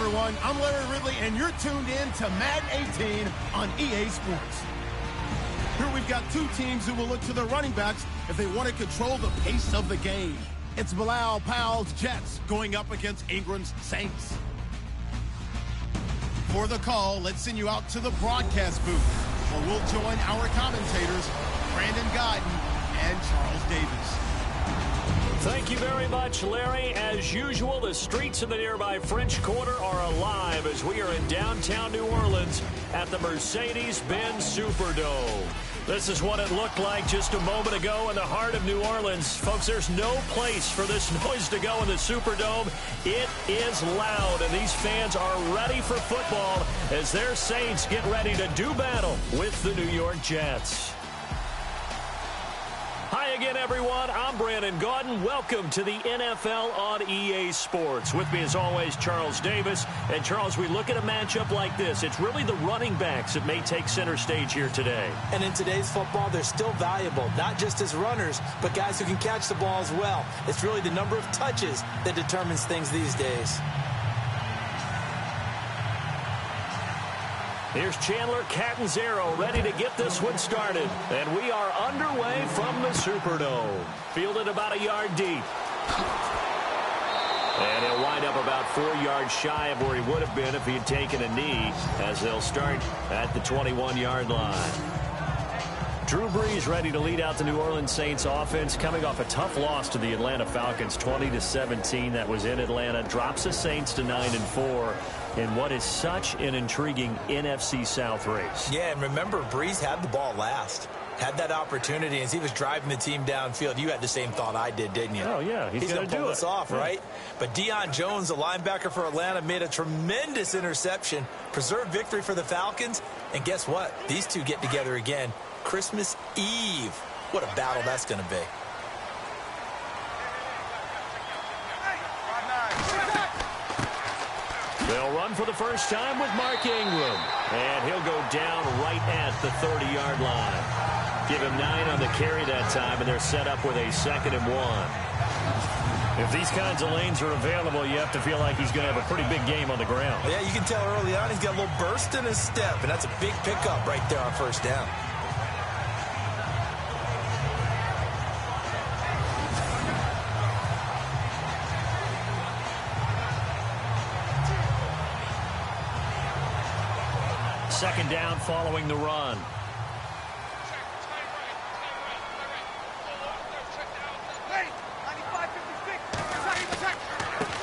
everyone. I'm Larry Ridley, and you're tuned in to Madden 18 on EA Sports. Here we've got two teams who will look to their running backs if they want to control the pace of the game. It's Bilal Powell's Jets going up against Ingram's Saints. For the call, let's send you out to the broadcast booth, where we'll join our commentators, Brandon Godden and Charles Davis. Thank you very much, Larry. As usual, the streets of the nearby French Quarter are alive as we are in downtown New Orleans at the Mercedes-Benz Superdome. This is what it looked like just a moment ago in the heart of New Orleans. Folks, there's no place for this noise to go in the Superdome. It is loud, and these fans are ready for football as their Saints get ready to do battle with the New York Jets. Hi again, everyone. I'm Brandon Gaudin. Welcome to the NFL on EA Sports. With me, as always, Charles Davis. And, Charles, we look at a matchup like this. It's really the running backs that may take center stage here today. And in today's football, they're still valuable, not just as runners, but guys who can catch the ball as well. It's really the number of touches that determines things these days. Here's Chandler Catanzaro ready to get this one started. And we are underway from the Superdome. Fielded about a yard deep. And he'll wind up about 4 yards shy of where he would have been if he had taken a knee, as they'll start at the 21-yard line. Drew Brees ready to lead out the New Orleans Saints offense, coming off a tough loss to the Atlanta Falcons, 20-17. That was in Atlanta. Drops the Saints to 9-4. In what is such an intriguing NFC South race. Yeah, and remember, Brees had the ball last. Had that opportunity as he was driving the team downfield. You had the same thought I did, didn't you? Oh, yeah. He's going to pull this off, right? But Deion Jones, the linebacker for Atlanta, made a tremendous interception, preserved victory for the Falcons. And guess what? These two get together again Christmas Eve. What a battle that's going to be. They'll run for the first time with Mark Ingram. And he'll go down right at the 30-yard line. Give him 9 on the carry that time, and they're set up with a 2nd and 1. If these kinds of lanes are available, you have to feel like he's going to have a pretty big game on the ground. Yeah, you can tell early on he's got a little burst in his step, and that's a big pickup right there on first down. Second down following the run.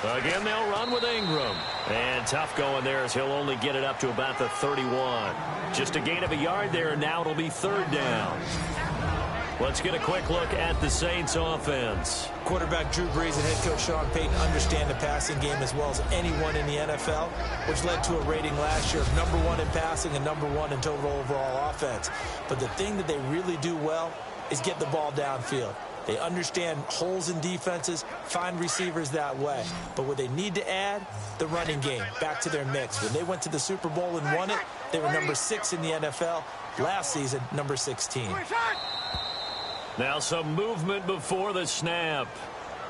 Again, they'll run with Ingram. And tough going there as he'll only get it up to about the 31. Just a gain of a yard there, and now it'll be 3rd down. Let's get a quick look at the Saints offense. Quarterback Drew Brees and head coach Sean Payton understand the passing game as well as anyone in the NFL, which led to a rating last year of #1 in passing and #1 in total overall offense. But the thing that they really do well is get the ball downfield. They understand holes in defenses, find receivers that way. But what they need to add, the running game, back to their mix. When they went to the Super Bowl and won it, they were #6 in the NFL. Last season, #16. Now some movement before the snap.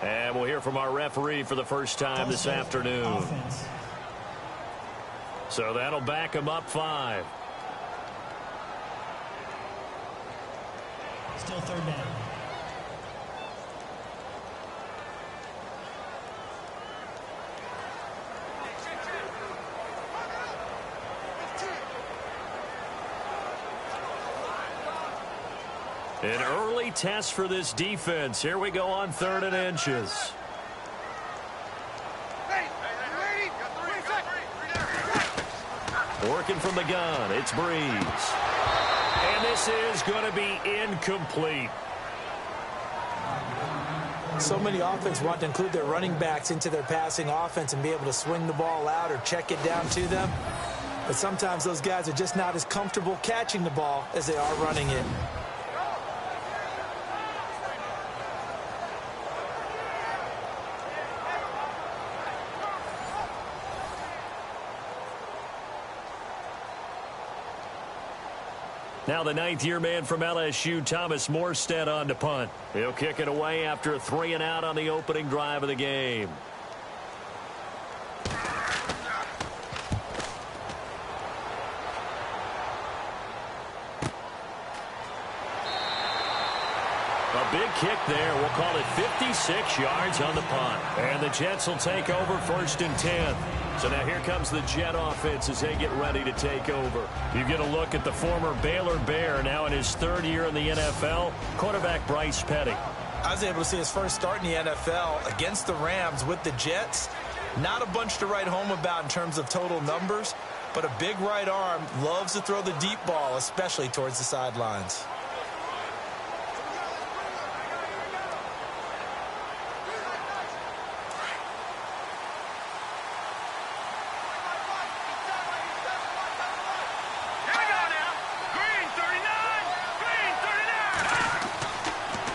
And we'll hear from our referee for the first time this afternoon. Offense. So that'll back him up 5. Still 3rd down. An early test for this defense. Here we go on 3rd and inches. Working from the gun, it's Brees. And this is going to be incomplete. So many offenses want to include their running backs into their passing offense and be able to swing the ball out or check it down to them. But sometimes those guys are just not as comfortable catching the ball as they are running it. Now the 9th-year man from LSU, Thomas Morstead, on to punt. He'll kick it away after a 3-and-out on the opening drive of the game. kick there. We'll call it 56 yards on the punt. And the Jets will take over 1st and 10. So now here comes the Jet offense as they get ready to take over. You get a look at the former Baylor Bear, now in his 3rd year in the NFL, quarterback Bryce Petty. I was able to see his first start in the NFL against the Rams with the Jets. Not a bunch to write home about in terms of total numbers, but a big right arm, loves to throw the deep ball, especially towards the sidelines.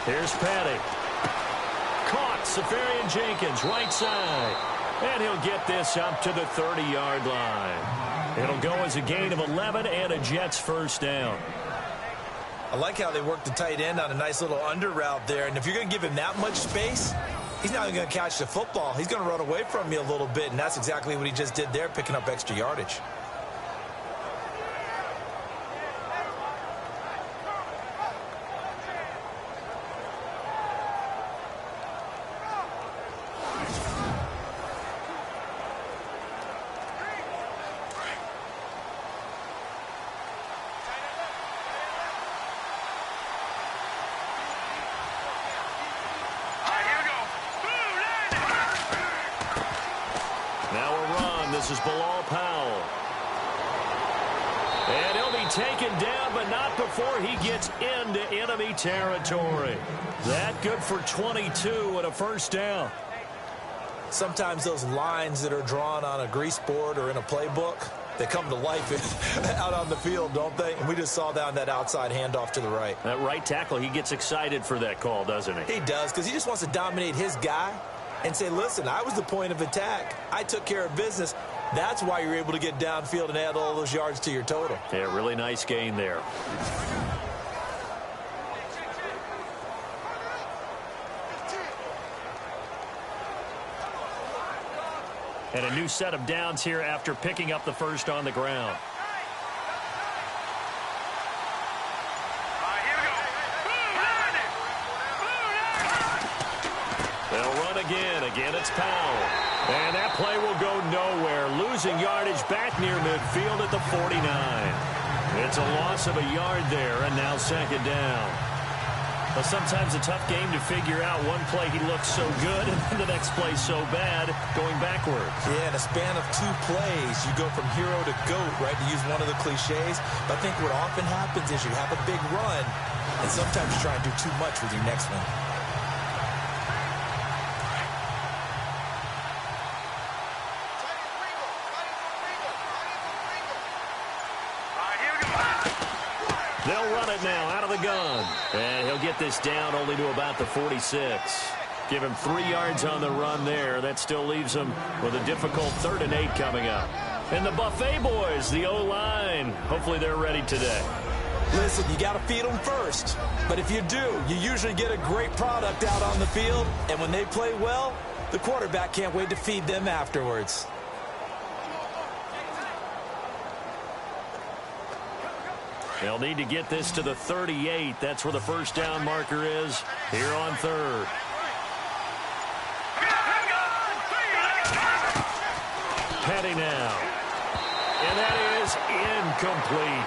Here's Petty. Caught. Safarian Jenkins, right side. And he'll get this up to the 30-yard line. It'll go as a gain of 11 and a Jets first down. I like how they worked the tight end on a nice little under route there. And if you're going to give him that much space, he's not even going to catch the football. He's going to run away from you a little bit, and that's exactly what he just did there, picking up extra yardage. This is Bilal Powell. And he'll be taken down, but not before he gets into enemy territory. That good for 22 and a first down. Sometimes those lines that are drawn on a grease board or in a playbook, they come to life out on the field, don't they? And we just saw down that outside handoff to the right. That right tackle, he gets excited for that call, doesn't he? He does, because he just wants to dominate his guy and say, listen, I was the point of attack. I took care of business. That's why you're able to get downfield and add all those yards to your total. Yeah, really nice gain there. And a new set of downs here after picking up the first on the ground. They'll run again. Again, it's Powell. And that play will go nowhere. Losing yardage back near midfield at the 49. It's a loss of a yard there, and now 2nd down. But sometimes a tough game to figure out. One play he looks so good, and then the next play so bad, going backwards. Yeah, in a span of 2 plays, you go from hero to GOAT, right, to use one of the cliches. But I think what often happens is you have a big run, and sometimes you try and do too much with your next one. They'll run it now out of the gun. And he'll get this down only to about the 46. Give him 3 yards on the run there. That still leaves him with a difficult 3rd and 8 coming up. And the Buffet boys, the O-line, hopefully they're ready today. Listen, you got to feed them first. But if you do, you usually get a great product out on the field. And when they play well, the quarterback can't wait to feed them afterwards. They'll need to get this to the 38. That's where the first down marker is here on 3rd. Petty now. And that is incomplete.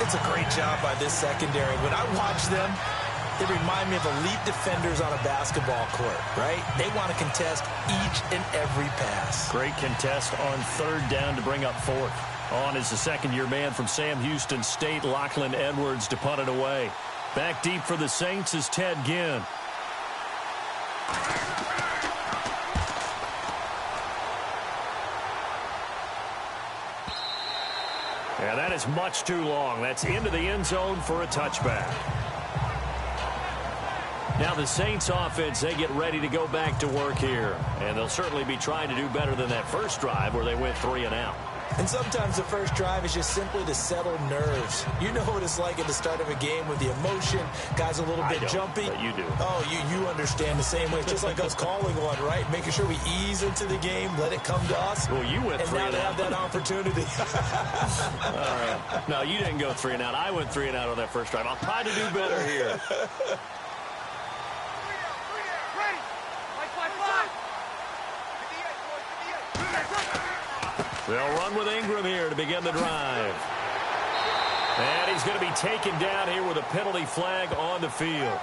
It's a great job by this secondary. When I watch them, they remind me of elite defenders on a basketball court, right? They want to contest each and every pass. Great contest on 3rd down to bring up 4th. On is the 2nd-year man from Sam Houston State, Lachlan Edwards, to punt it away. Back deep for the Saints is Ted Ginn. And that is much too long. That's into the end zone for a touchback. Now the Saints offense, they get ready to go back to work here. And they'll certainly be trying to do better than that first drive where they went 3 and out. And sometimes the first drive is just simply to settle nerves. You know what it's like at the start of a game with the emotion, guys a little bit jumpy. But you do. Oh, you understand the same way. It's just like us calling one, right? Making sure we ease into the game, let it come to us. Well, you went 3 and out. And now they have that opportunity. No, you didn't go 3 and out. I went 3 and out on that first drive. I'll try to do better here. They'll run with Ingram here to begin the drive. And he's going to be taken down here with a penalty flag on the field.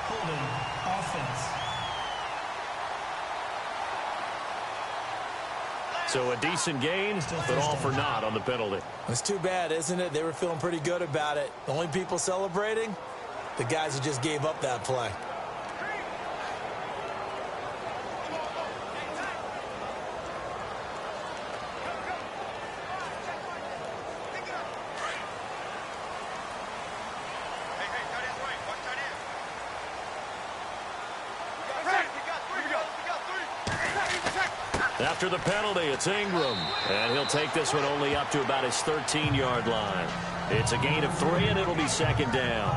Holding offense. So a decent gain, but all for naught on the penalty. It's too bad, isn't it? They were feeling pretty good about it. The only people celebrating, the guys who just gave up that play. After the penalty, it's Ingram. And he'll take this one only up to about his 13-yard line. It's a gain of 3, and it'll be second down.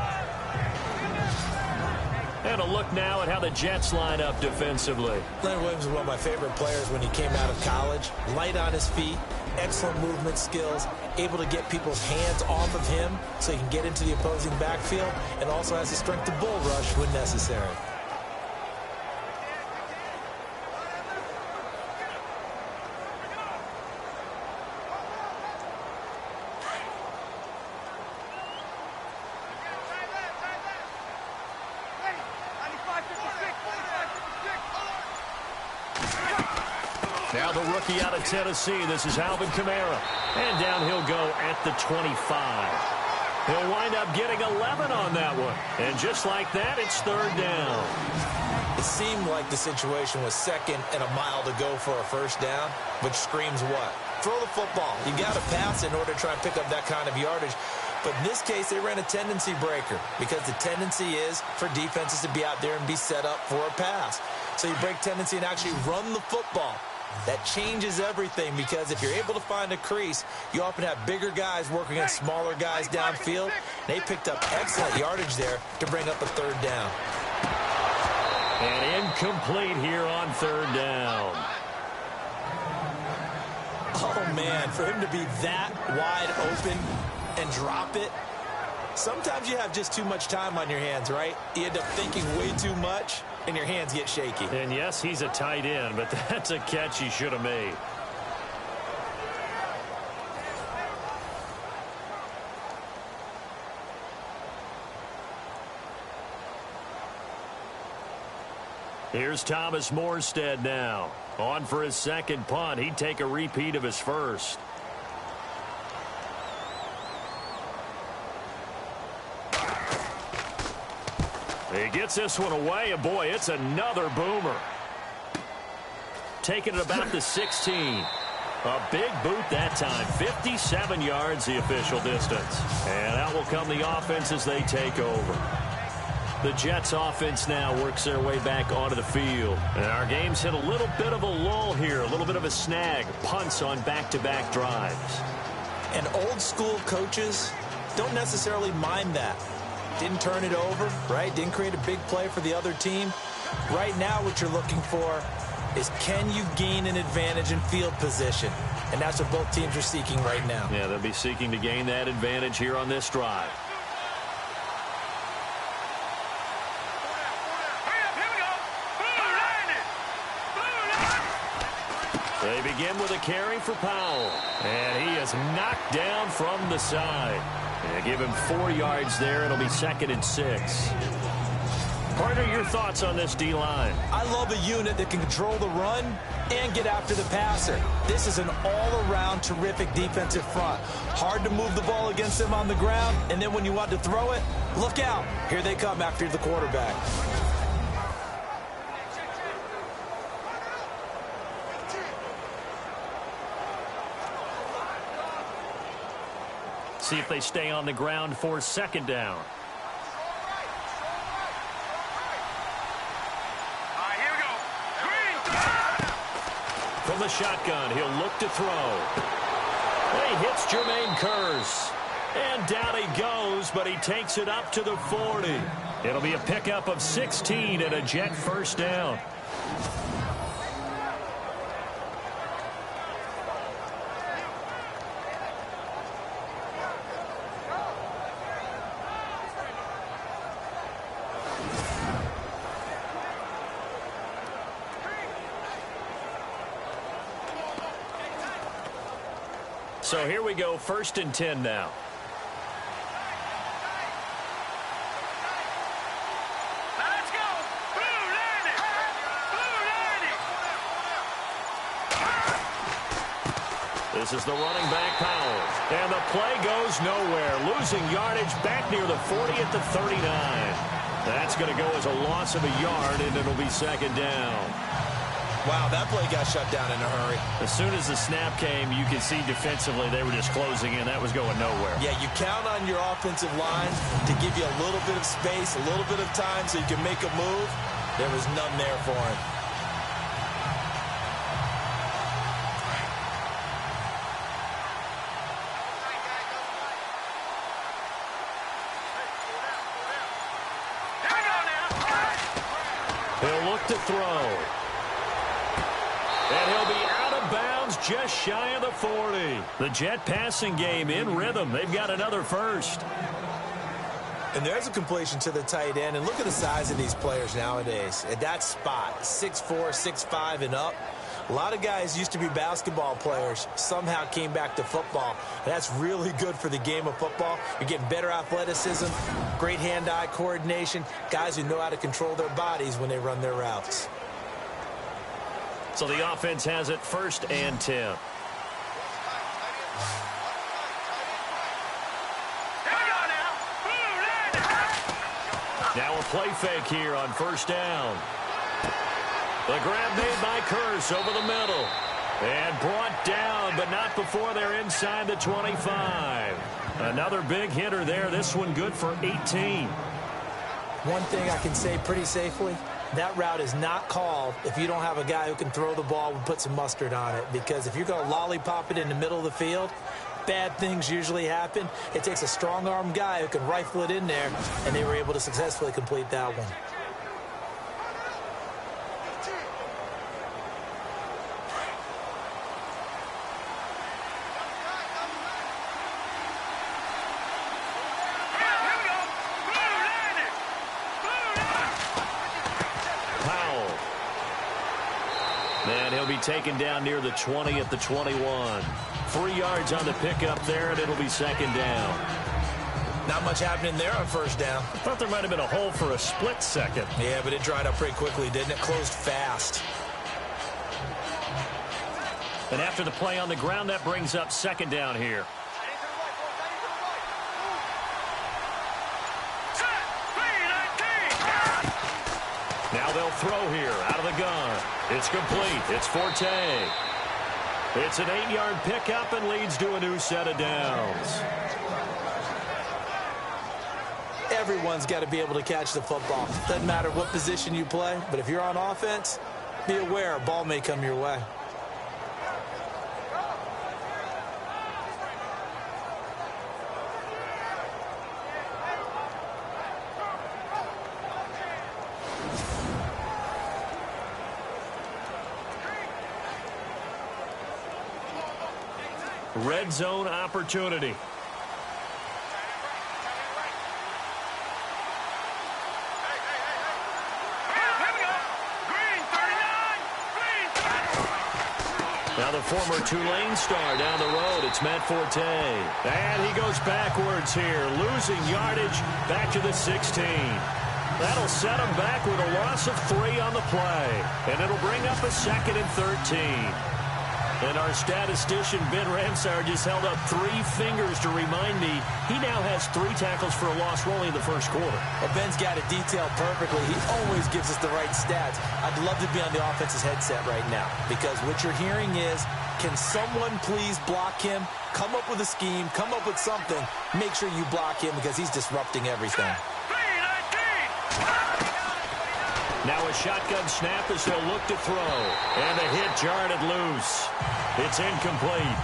And a look now at how the Jets line up defensively. Leonard Williams was one of my favorite players when he came out of college. Light on his feet, excellent movement skills, able to get people's hands off of him so he can get into the opposing backfield, and also has the strength to bull rush when necessary. Now the rookie out of Tennessee. This is Alvin Kamara. And down he'll go at the 25. He'll wind up getting 11 on that one. And just like that, it's third down. It seemed like the situation was second and a mile to go for a first down, which screams what? Throw the football. You got to pass in order to try and pick up that kind of yardage. But in this case, they ran a tendency breaker because the tendency is for defenses to be out there and be set up for a pass. So you break tendency and actually run the football. That changes everything because if you're able to find a crease, you often have bigger guys working against smaller guys downfield. They picked up excellent yardage there to bring up a third down. And incomplete here on third down. Oh, man, for him to be that wide open and drop it, sometimes you have just too much time on your hands, right? You end up thinking way too much, and your hands get shaky. And yes, he's a tight end, but that's a catch he should have made. Here's Thomas Morstead now. On for his second punt. He'd take a repeat of his first. He gets this one away, and boy, it's another boomer. Taking it about the 16. A big boot that time. 57 yards the official distance. And out will come the offense as they take over. The Jets offense now works their way back onto the field. And our game's hit a little bit of a lull here, a little bit of a snag. Punts on back-to-back drives. And old school coaches don't necessarily mind that. Didn't turn it over, right? Didn't create a big play for the other team. Right now what you're looking for is can you gain an advantage in field position? And that's what both teams are seeking right now. Yeah, they'll be seeking to gain that advantage here on this drive. They begin with a carry for Powell. And he is knocked down from the side. And give him 4 yards there. It'll be second and 6. Partner, your thoughts on this D-line? I love a unit that can control the run and get after the passer. This is an all-around terrific defensive front. Hard to move the ball against them on the ground. And then when you want to throw it, look out. Here they come after the quarterback. See if they stay on the ground for second down. Here we go. the shotgun. He'll look to throw. He hits Jermaine Kearse. And down he goes, but he takes it up to the 40. It'll be a pickup of 16 and a Jet first down. So here we go, 1st and 10 now. Let's go. Blue landing. Blue landing. This is the running back, Powell. And the play goes nowhere. Losing yardage back near the 40 at the 39. That's going to go as a loss of a yard, and it'll be 2nd down. Wow, that play got shut down in a hurry. As soon as the snap came, you could see defensively they were just closing in. That was going nowhere. Yeah, you count on your offensive line to give you a little bit of space, a little bit of time so you can make a move. There was none there for him. He'll look to throw. And he'll be out of bounds just shy of the 40. The Jet passing game in rhythm. They've got another first. And there's a completion to the tight end. And look at the size of these players nowadays. At that spot, 6'4", 6'5", and up. A lot of guys used to be basketball players, somehow came back to football. And that's really good for the game of football. You're getting better athleticism, great hand-eye coordination, guys who know how to control their bodies when they run their routes. So the offense has it 1st and 10. Now a play fake here on 1st down. The grab made by Kearse over the middle. And brought down, but not before they're inside the 25. Another big hitter there. This one good for 18. One thing I can say pretty safely, that route is not called if you don't have a guy who can throw the ball and put some mustard on it. Because if you're going to lollipop it in the middle of the field, bad things usually happen. It takes a strong-armed guy who can rifle it in there, and they were able to successfully complete that one. And he'll be taken down near the 20 at the 21. 3 yards on the pickup there, and it'll be 2nd down. Not much happening there on 1st down. I thought there might have been a hole for a split second. Yeah, but it dried up pretty quickly, didn't it? Closed fast. And after the play on the ground, that brings up 2nd down here. Now they'll throw here out of the gun. It's complete. It's Forte. It's an 8-yard pickup and leads to a new set of downs. Everyone's got to be able to catch the football. Doesn't matter what position you play, but if you're on offense, be aware a ball may come your way. Red zone opportunity. Now the former Tulane star down the road. It's Matt Forte. And he goes backwards here, losing yardage back to the 16. That'll set him back with a loss of 3 on the play. And it'll bring up a 2nd and 13. And our statistician, Ben Ramsar, just held up 3 fingers to remind me he now has 3 tackles for a loss only in the 1st quarter. Well, Ben's got it detailed perfectly. He always gives us the right stats. I'd love to be on the offense's headset right now because what you're hearing is, can someone please block him? Come up with a scheme. Come up with something. Make sure you block him because he's disrupting everything. Now a shotgun snap as he'll look to throw. And the hit jarred it loose. It's incomplete.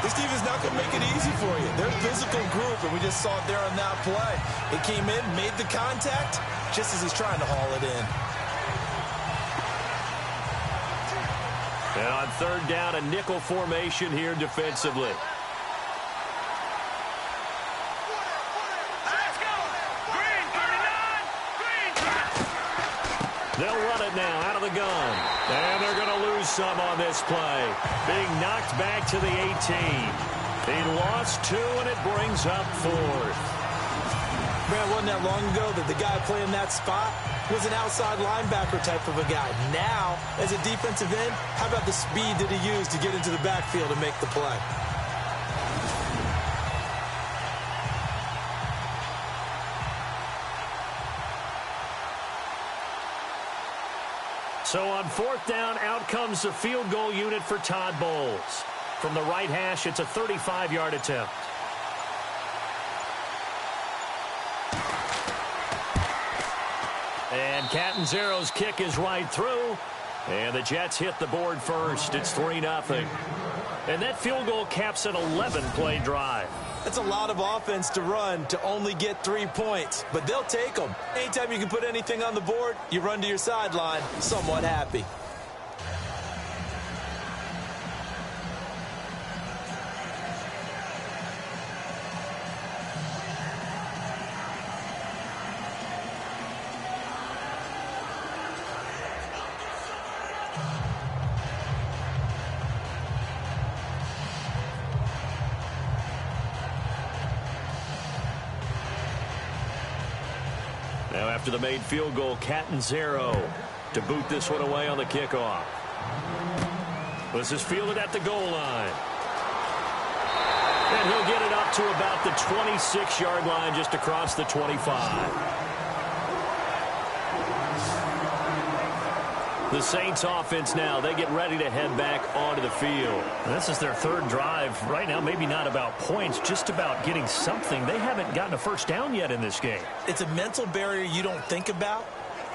This defense is not going to make it easy for you. They're a physical group, and we just saw it there on that play. It came in, made the contact, just as he's trying to haul it in. And on third down, a nickel formation here defensively. Let's go. Green, 39. Green. They'll run it now out of the gun. And they're going to lose some on this play. Being knocked back to the 18. He lost 2, and it brings up 4th. Man, wasn't that long ago that the guy playing that spot was an outside linebacker type of a guy. Now, as a defensive end, how about the speed that he used to get into the backfield and make the play? So on 4th down, out comes the field goal unit for Todd Bowles. From the right hash, it's a 35-yard attempt. And Catanzaro's kick is right through. And the Jets hit the board first. It's 3-0. And that field goal caps an 11-play drive. That's a lot of offense to run to only get 3 points. But they'll take them. Anytime you can put anything on the board, you run to your sideline somewhat happy. Now after the made field goal, Catanzaro to boot this one away on the kickoff. This is fielded at the goal line. And he'll get it up to about the 26-yard line, just across the 25. The Saints offense now, they get ready to head back onto the field. This is their 3rd drive. Right now, maybe not about points, just about getting something. They haven't gotten a first down yet in this game. It's a mental barrier you don't think about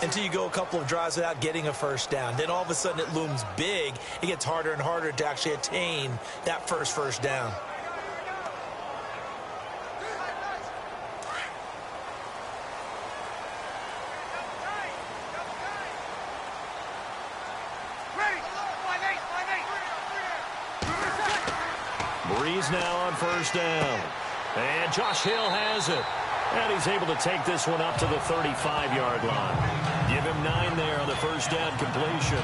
until you go a couple of drives without getting a first down. Then all of a sudden it looms big. It gets harder and harder to actually attain that first down. Breeze now on first down. And Josh Hill has it. And he's able to take this one up to the 35-yard line. Give him 9 there on the first down completion.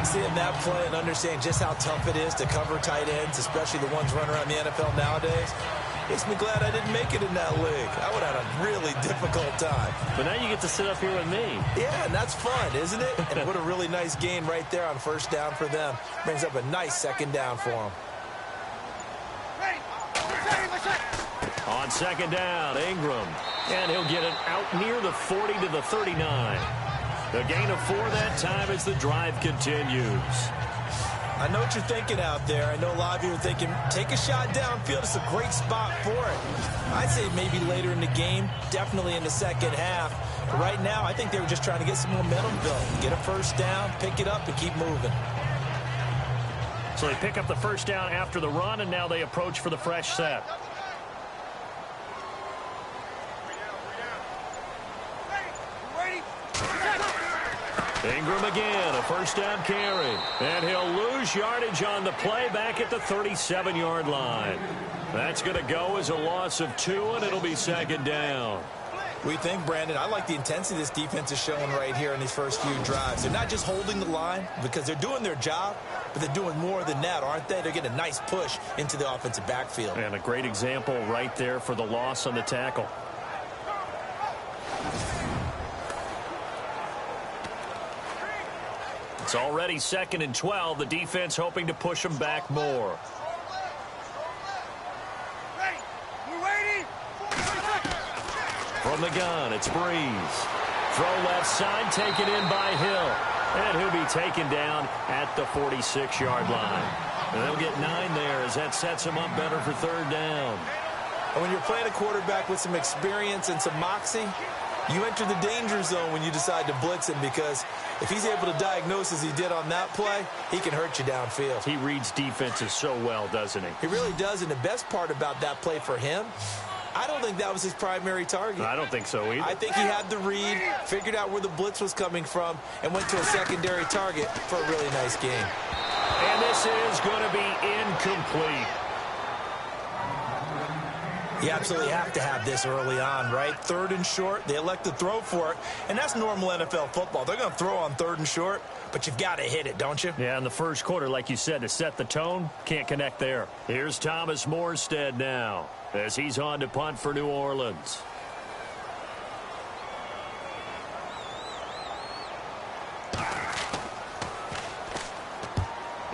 Seeing that play and understanding just how tough it is to cover tight ends, especially the ones running around the NFL nowadays, makes me glad I didn't make it in that league. I would have had a really difficult time. But now you get to sit up here with me. Yeah, and that's fun, isn't it? And what a really nice gain right there on first down for them. Brings up a nice 2nd down for them. On 2nd down, Ingram. And he'll get it out near the 40 to the 39. The gain of 4 that time as the drive continues. I know what you're thinking out there. I know a lot of you are thinking, take a shot downfield. It's a great spot for it. I'd say maybe later in the game, definitely in the second half. But right now, I think they were just trying to get some momentum built. Get a first down, pick it up, and keep moving. So they pick up the first down after the run, and now they approach for the fresh set. Ingram again, a first down carry. And he'll lose yardage on the play back at the 37-yard line. That's going to go as a loss of 2, and it'll be 2nd down. We think, Brandon, I like the intensity this defense is showing right here in these first few drives. They're not just holding the line because they're doing their job, but they're doing more than that, aren't they? They're getting a nice push into the offensive backfield. And a great example right there for the loss on the tackle. It's already 2nd and 12. The defense hoping to push them back more. From the gun, it's Breeze. Throw left side, taken in by Hill. And he'll be taken down at the 46-yard line. And they'll get 9 there as that sets him up better for 3rd down. And when you're playing a quarterback with some experience and some moxie, You enter the danger zone when you decide to blitz him, because if he's able to diagnose as he did on that play, he can hurt you downfield. He reads defenses so well, doesn't he? He really does, and the best part about that play for him, I don't think that was his primary target. I don't think so either. I think he had the read, figured out where the blitz was coming from, and went to a secondary target for a really nice game. And this is going to be incomplete. You absolutely have to have this early on, right? 3rd and short, they elect to throw for it, and that's normal NFL football. They're going to throw on 3rd and short, but you've got to hit it, don't you? Yeah, in the first quarter, like you said, to set the tone, can't connect there. Here's Thomas Morstead now, as he's on to punt for New Orleans.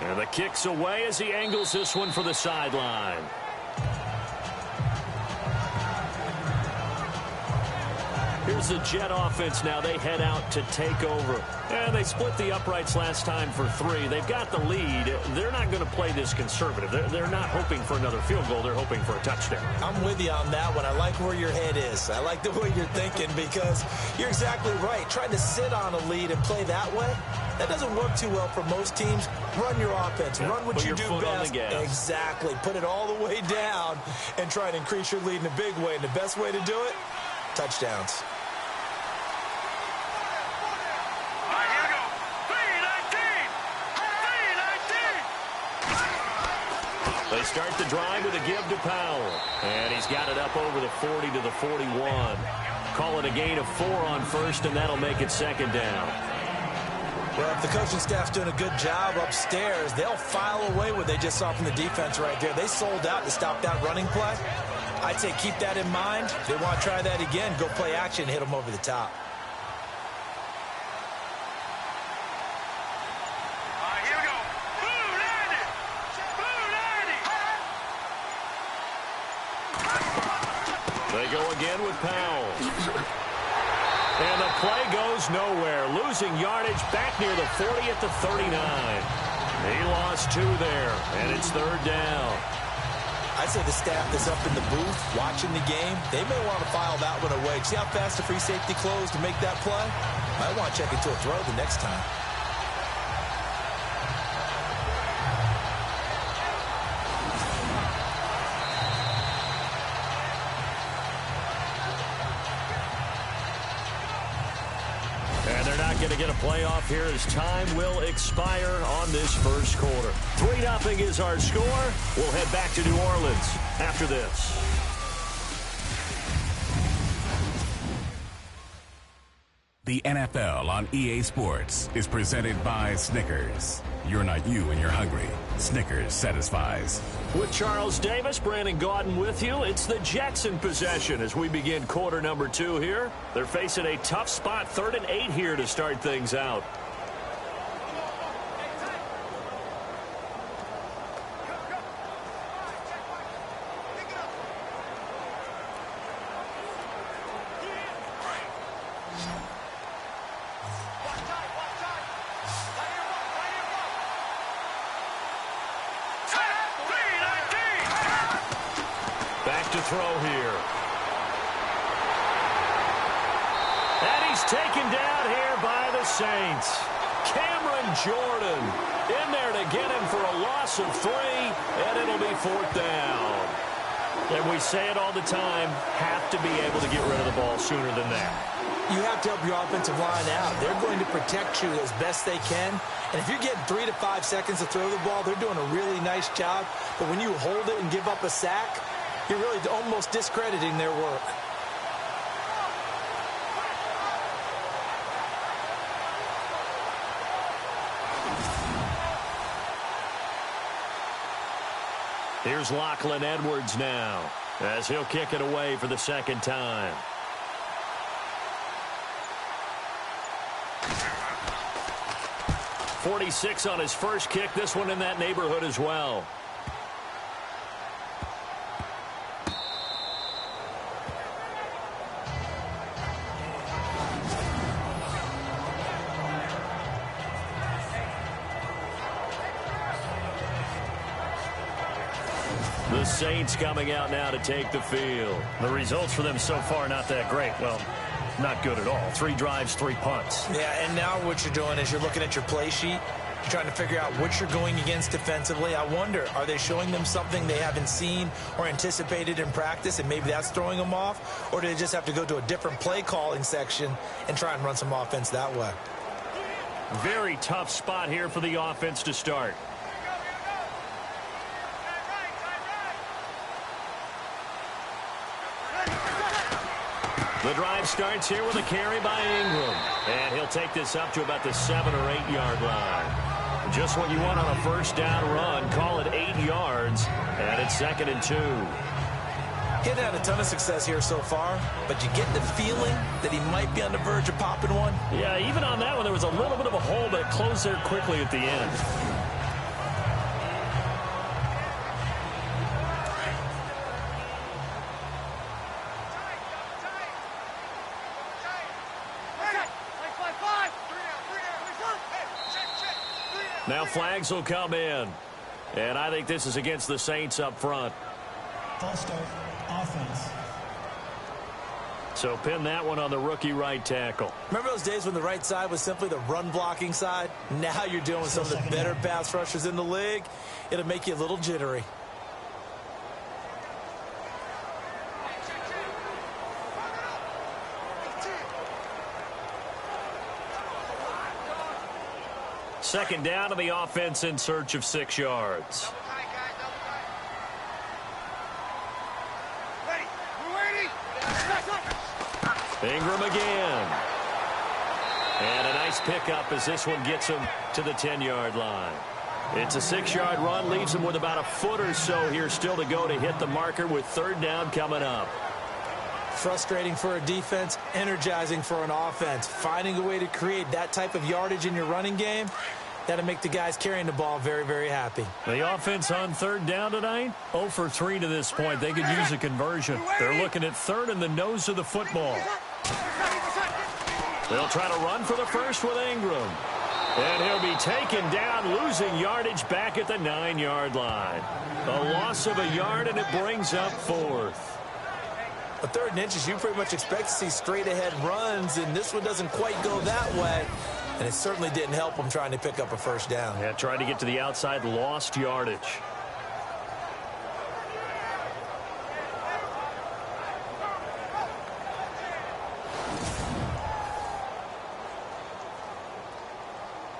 And the kick's away as he angles this one for the sideline. Here's the Jet offense now. They head out to take over. And they split the uprights last time for 3. They've got the lead. They're not going to play this conservative. They're not hoping for another field goal. They're hoping for a touchdown. I'm with you on that one. I like where your head is. I like the way you're thinking, because you're exactly right. Trying to sit on a lead and play that way, that doesn't work too well for most teams. Run your offense. Run what you do best. Exactly. Put it all the way down and try and increase your lead in a big way. And the best way to do it, touchdowns. They start the drive with a give to Powell. And he's got it up over the 40 to the 41. Call it a gain of 4 on first, and that'll make it 2nd down. Well, if the coaching staff's doing a good job upstairs, they'll file away what they just saw from the defense right there. They sold out to stop that running play. I'd say keep that in mind. If they want to try that again, go play action and hit them over the top. They go again with Powell. And the play goes nowhere. Losing yardage back near the 40 at the 39. He lost 2 there, and it's 3rd down. I'd say the staff that's up in the booth watching the game, they may want to file that one away. See how fast the free safety closed to make that play? Might want to check into a throw the next time. Going to get a playoff here as time will expire on this first quarter. 3-0 is our score. We'll head back to New Orleans after this. The NFL on EA Sports is presented by Snickers. You're not you when you're hungry. Snickers satisfies. With Charles Davis, Brandon Gaudin with you. It's the Jets in possession as we begin quarter number 2 here. They're facing a tough spot, 3rd and 8 here to start things out. To throw here. And he's taken down here by the Saints. Cameron Jordan in there to get him for a loss of 3, and it'll be 4th down. And we say it all the time, have to be able to get rid of the ball sooner than that. You have to help your offensive line out. They're going to protect you as best they can. And if you're getting 3 to 5 seconds to throw the ball, they're doing a really nice job. But when you hold it and give up a sack, you're really almost discrediting their work. Here's Lachlan Edwards now, as he'll kick it away for the 2nd time. .46 on his first kick. This one in that neighborhood as well. The Saints coming out now to take the field. The results for them so far not that great. Well, not good at all. 3 drives, 3 punts. Yeah, and now what you're doing is you're looking at your play sheet. You're trying to figure out what you're going against defensively. I wonder, are they showing them something they haven't seen or anticipated in practice, and maybe that's throwing them off? Or do they just have to go to a different play calling section and try and run some offense that way? Very tough spot here for the offense to start. The drive starts here with a carry by Ingram. And he'll take this up to about the 7 or 8 yard line. Just what you want on a first down run. Call it 8 yards. And it's 2nd and 2. He's had a ton of success here so far, but you get the feeling that he might be on the verge of popping one. Yeah, even on that one, there was a little bit of a hole, but it closed there quickly at the end. Now flags will come in. And I think this is against the Saints up front. False start, offense. So pin that one on the rookie right tackle. Remember those days when the right side was simply the run-blocking side? Now you're dealing with some of the better pass rushers in the league. It'll make you a little jittery. Second down to the offense in search of 6 yards. Ingram again. And a nice pickup as this one gets him to the 10-yard line. It's a 6-yard run, leaves him with about a foot or so here still to go to hit the marker with 3rd down coming up. Frustrating for a defense, energizing for an offense. Finding a way to create that type of yardage in your running game, that'll make the guys carrying the ball very, very happy. The offense on 3rd down tonight, 0 for 3 to this point. They could use a conversion. They're looking at 3rd in the nose of the football. They'll try to run for the first with Ingram. And he'll be taken down, losing yardage back at the 9-yard line. A loss of a yard, and it brings up 4th. A 3rd and inches, you pretty much expect to see straight-ahead runs, and this one doesn't quite go that way. And it certainly didn't help him trying to pick up a first down. Yeah, tried to get to the outside, lost yardage.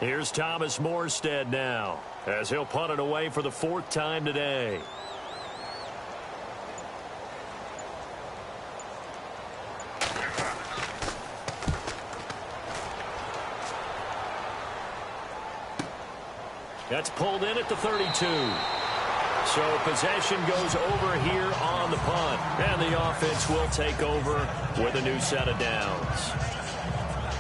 Here's Thomas Morstead now, as he'll punt it away for the 4th time today. That's pulled in at the 32. So possession goes over here on the punt. And the offense will take over with a new set of downs.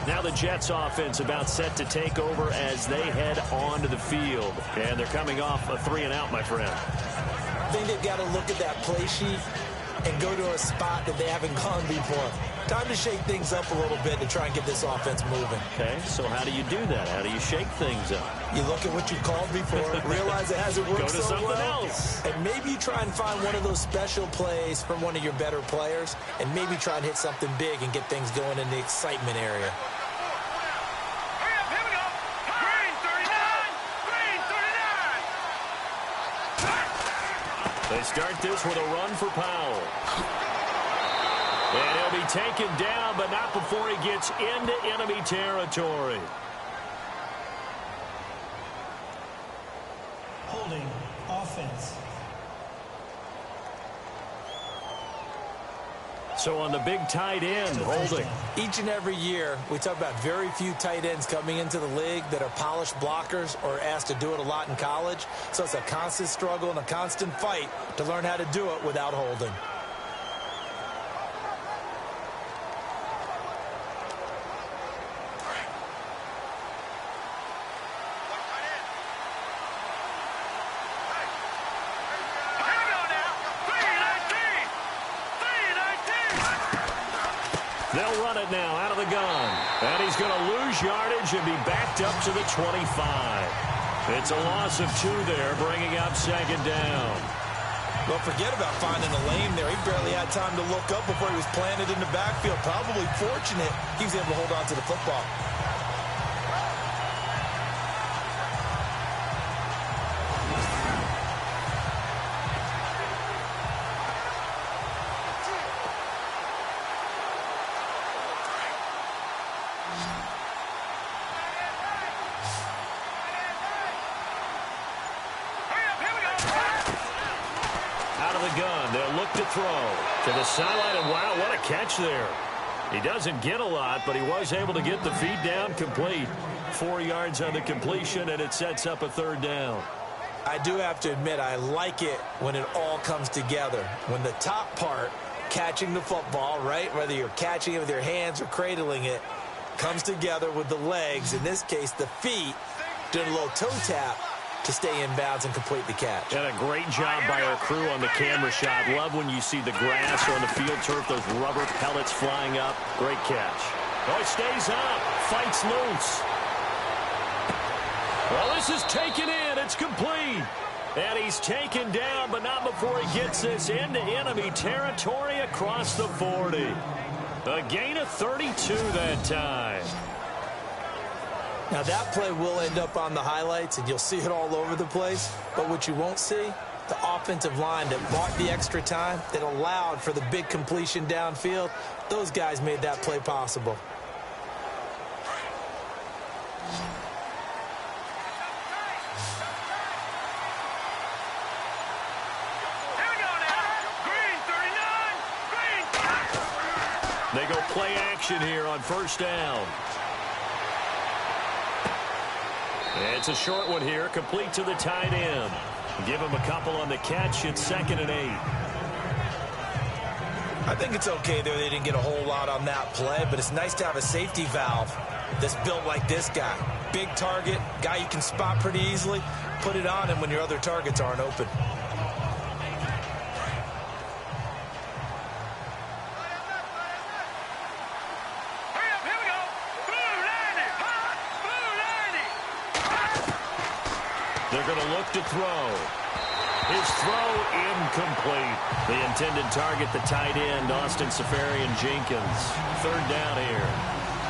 Now the Jets offense about set to take over as they head onto the field. And they're coming off a 3-and-out, my friend. I think they've got to look at that play sheet and go to a spot that they haven't gone before. Time to shake things up a little bit to try and get this offense moving. Okay, so how do you do that? How do you shake things up? You look at what you called before, realize it hasn't worked Go to so something well, else. and maybe you try and find one of those special plays from one of your better players, and maybe try and hit something big and get things going in the excitement area. They start this with a run for Powell. And he'll be taken down, but not before he gets into enemy territory. Holding, offense. So on the big tight end, holding. Each and every year, we talk about very few tight ends coming into the league that are polished blockers or asked to do it a lot in college. So it's a constant struggle and a constant fight to learn how to do it without holding. They'll run it now out of the gun. And he's going to lose yardage and be backed up to the 25. It's a loss of 2 there, bringing up 2nd down. Well, forget about finding a lane there. He barely had time to look up before he was planted in the backfield. Probably fortunate he was able to hold on to the football. They'll look to throw to the sideline, and wow, what a catch there. He doesn't get a lot, but he was able to get the feet down complete. 4 yards on the completion, and it sets up a third down. I do have to admit, I like it when it all comes together. When the top part, catching the football, right, whether you're catching it with your hands or cradling it, comes together with the legs, in this case the feet, doing a little toe tap to stay in bounds and complete the catch. And a great job by our crew on the camera shot. Love when you see the grass or on the field turf, those rubber pellets flying up. Great catch. Oh, it stays up. Fights loose. Well, this is taken in. It's complete. And he's taken down, but not before he gets this into enemy territory across the 40. A gain of 32 that time. Now, that play will end up on the highlights, and you'll see it all over the place. But what you won't see, the offensive line that bought the extra time, that allowed for the big completion downfield, those guys made that play possible. They go play action here on first down. It's a short one here, complete to the tight end. Give him a couple on the catch. It's 2nd and 8. I think it's okay there. They didn't get a whole lot on that play, but it's nice to have a safety valve that's built like this guy. Big target, guy you can spot pretty easily. Put it on him when your other targets aren't open. They're going to look to throw. His throw incomplete. The intended target, the tight end, Austin Safarian-Jenkins. 3rd down here.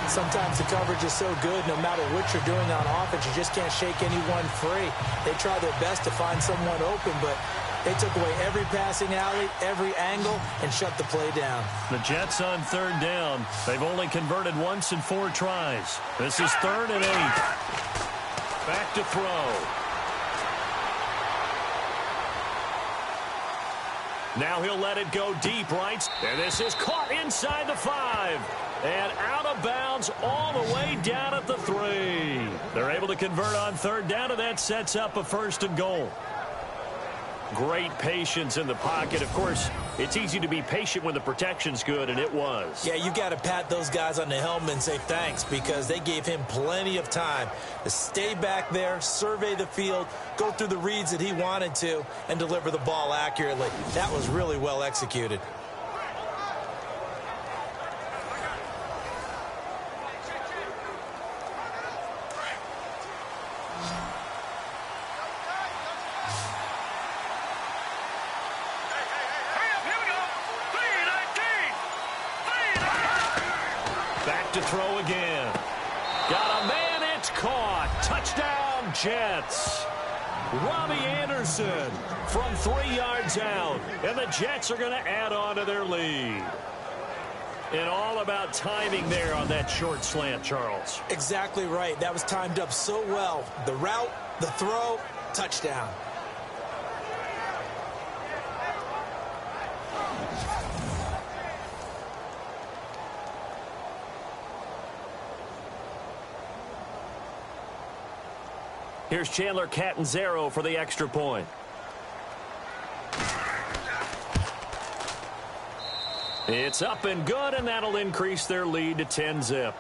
Sometimes the coverage is so good, no matter what you're doing on offense, you just can't shake anyone free. They try their best to find someone open, but they took away every passing alley, every angle, and shut the play down. The Jets on 3rd down. They've only converted once in 4 tries. This is 3rd and 8. Back to throw. Now he'll let it go deep, right? And this is caught inside the 5. And out of bounds all the way down at the 3. They're able to convert on 3rd down, and that sets up a 1st and goal. Great patience in the pocket. Of course, it's easy to be patient when the protection's good, and it was. Yeah, you got to pat those guys on the helmet and say thanks, because they gave him plenty of time to stay back there, survey the field, go through the reads that he wanted to, and deliver the ball accurately. That was really well executed. To throw again. Got a man, it's caught. Touchdown, Jets. Robbie Anderson from 3 yards out. And the Jets are going to add on to their lead. And all about timing there on that short slant, Charles. Exactly right. That was timed up so well. The route, the throw, touchdown. Here's Chandler Catanzaro for the extra point. It's up and good, and that'll increase their lead to 10-zip.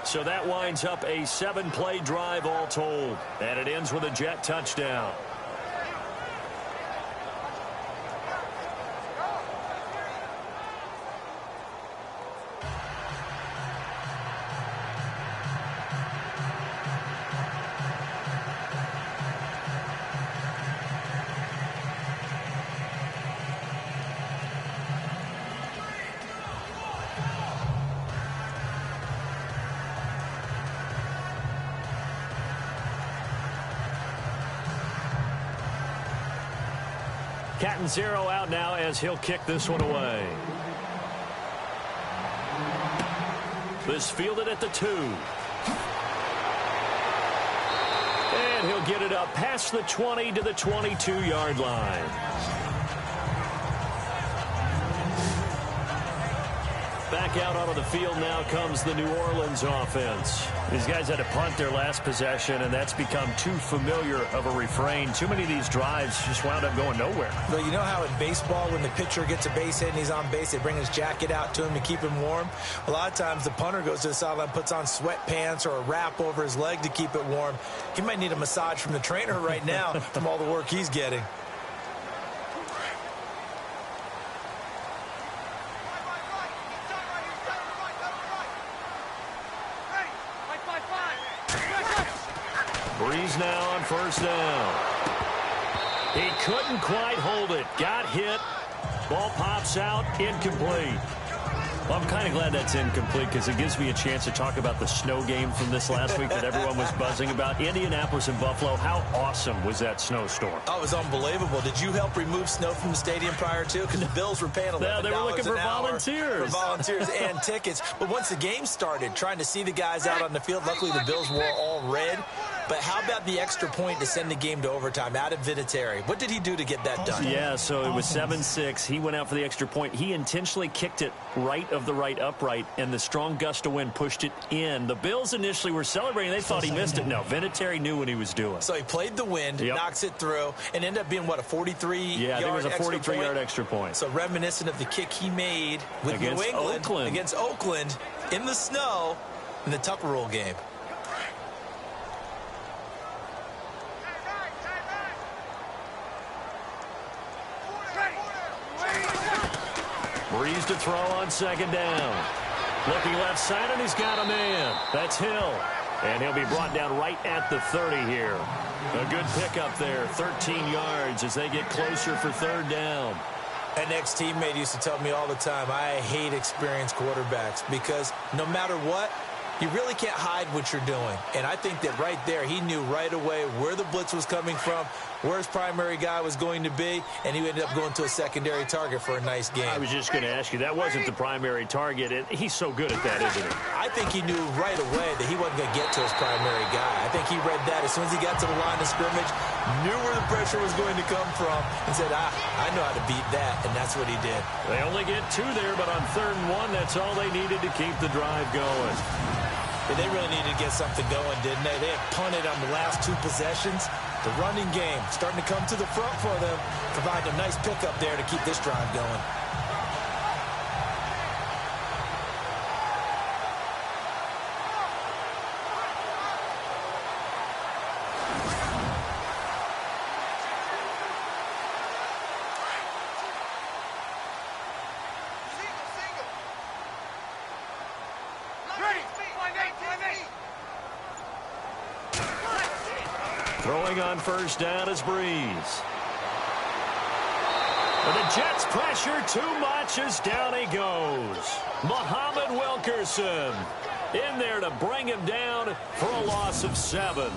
So that winds up a 7-play drive all told, and it ends with a Jet touchdown. Cat and zero out now as he'll kick this one away. This fielded at the 2. And he'll get it up past the 20 to the 22-yard line. Back out onto the field now comes the New Orleans offense. These guys had to punt their last possession, and that's become too familiar of a refrain. Too many of these drives just wound up going nowhere. Well, you know how in baseball, when the pitcher gets a base hit and he's on base, they bring his jacket out to him to keep him warm? A lot of times the punter goes to the sideline, puts on sweatpants or a wrap over his leg to keep it warm. He might need a massage from the trainer right now from all the work he's getting. Breeze now on first down. He couldn't quite hold it. Got hit. Ball pops out. Incomplete. Well, I'm kind of glad that's incomplete because it gives me a chance to talk about the snow game from this last week that everyone was buzzing about. Indianapolis and Buffalo, how awesome was that snowstorm? Oh, it was unbelievable. Did you help remove snow from the stadium prior to? Because the Bills were paying $11 yeah, they were looking for volunteers. For volunteers and tickets. But once the game started, trying to see the guys out on the field, luckily the Bills wore all red. But how about the extra point to send the game to overtime? Adam Vinatieri, what did he do to get that done? Yeah, so it was 7-6. He went out for the extra point. He intentionally kicked it right of the right upright, and the strong gust of wind pushed it in. The Bills initially were celebrating. They thought he missed it. No, Vinatieri knew what he was doing. So he played the wind, knocks it through, and ended up being, what, a 43-yard Yeah, I think it was a 43-yard extra point. So reminiscent of the kick he made with New England against Oakland in the snow in the Tuck Rule game. Breeze to throw on second down. Looking left side, and he's got a man. That's Hill. And he'll be brought down right at the 30 here. A good pickup there, 13 yards as they get closer for third down. An ex-teammate used to tell me all the time, I hate experienced quarterbacks because no matter what, you really can't hide what you're doing. And I think that right there, he knew right away where the blitz was coming from, where his primary guy was going to be, and he ended up going to a secondary target for a nice game. I was just going to ask you, that wasn't the primary target, and he's so good at that, isn't he? I think he knew right away that he wasn't going to get to his primary guy. I think he read that as soon as he got to the line of scrimmage, knew where the pressure was going to come from, and said, I know how to beat that, and that's what he did. They only get 2 there, but on 3rd and 1, that's all they needed to keep the drive going. But they really needed to get something going, didn't they? They had punted on the last 2 possessions. The running game starting to come to the front for them, providing a nice pickup there to keep this drive going. Throwing on first down is Breeze. But the Jets pressure too much as down he goes. Muhammad Wilkerson in there to bring him down for a loss of 7.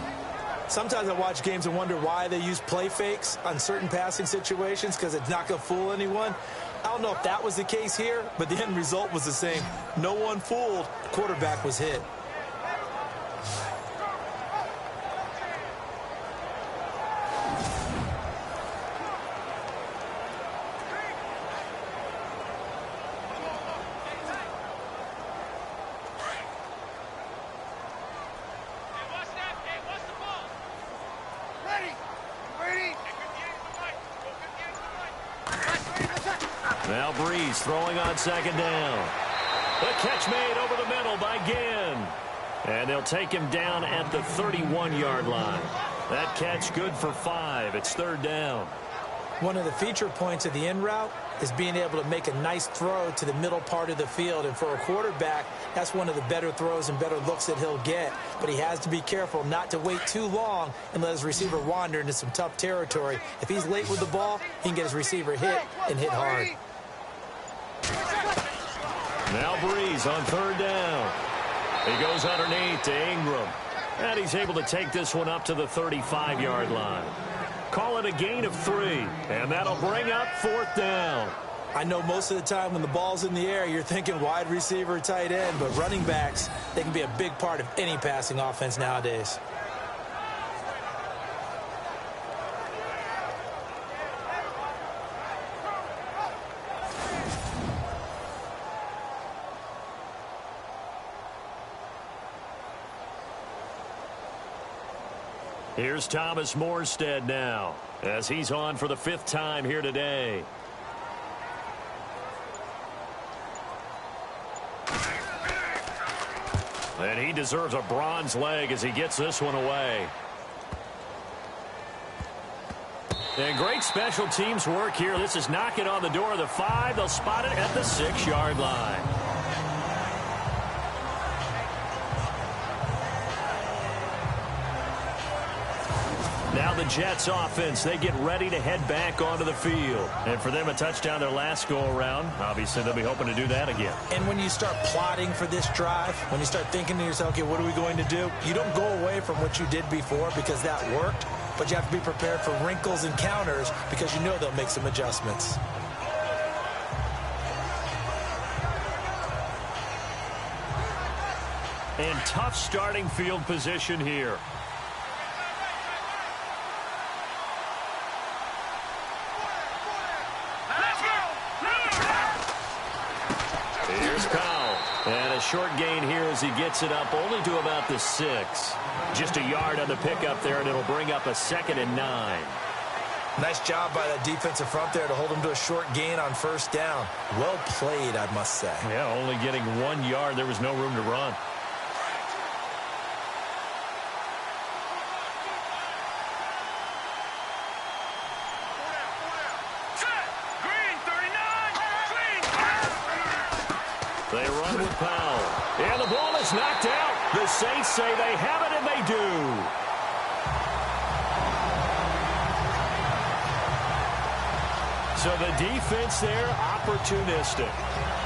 Sometimes I watch games and wonder why they use play fakes on certain passing situations because it's not going to fool anyone. I don't know if that was the case here, but the end result was the same. No one fooled. The quarterback was hit. Now Breeze throwing on second down. The catch made over the middle by Ginn. And they'll take him down at the 31-yard line. That catch good for 5. It's 3rd down. One of the feature points of the in route is being able to make a nice throw to the middle part of the field. And for a quarterback, that's one of the better throws and better looks that he'll get. But he has to be careful not to wait too long and let his receiver wander into some tough territory. If he's late with the ball, he can get his receiver hit and hit hard. Now Breeze on 3rd down. He goes underneath to Ingram. And he's able to take this one up to the 35-yard line. Call it a gain of 3, and that'll bring up 4th down. I know most of the time when the ball's in the air, you're thinking wide receiver, tight end, but running backs, they can be a big part of any passing offense nowadays. Here's Thomas Morstead now, as he's on for the 5th time here today. And he deserves a bronze leg as he gets this one away. And great special teams work here. This is knocking on the door of the 5. They'll spot it at the 6-yard line. Now the Jets offense, they get ready to head back onto the field. And for them, a touchdown their last go-around. Obviously, they'll be hoping to do that again. And when you start plotting for this drive, when you start thinking to yourself, okay, what are we going to do? You don't go away from what you did before because that worked, but you have to be prepared for wrinkles and counters because you know they'll make some adjustments. And tough starting field position here. And a short gain here as he gets it up only to about the 6. Just a yard on the pickup there, and it'll bring up a 2nd and 9. Nice job by that defensive front there to hold him to a short gain on 1st down. Well played, I must say. Yeah, only getting 1 yard. There was no room to run. They run with Powell. And the ball is knocked out. The Saints say they have it, and they do. So the defense there, opportunistic.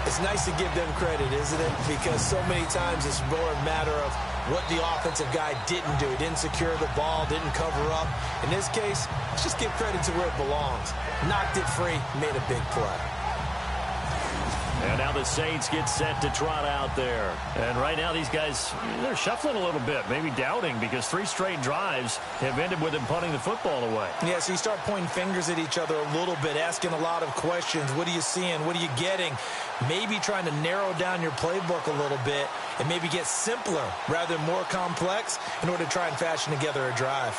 It's nice to give them credit, isn't it? Because so many times it's more a matter of what the offensive guy didn't do. He didn't secure the ball, didn't cover up. In this case, let's just give credit to where it belongs. Knocked it free, made a big play. And now the Saints get set to trot out there. And right now these guys, they're shuffling a little bit, maybe doubting, because 3 straight drives have ended with them punting the football away. Yeah, so you start pointing fingers at each other a little bit, asking a lot of questions. What are you seeing? What are you getting? Maybe trying to narrow down your playbook a little bit and maybe get simpler rather than more complex in order to try and fashion together a drive.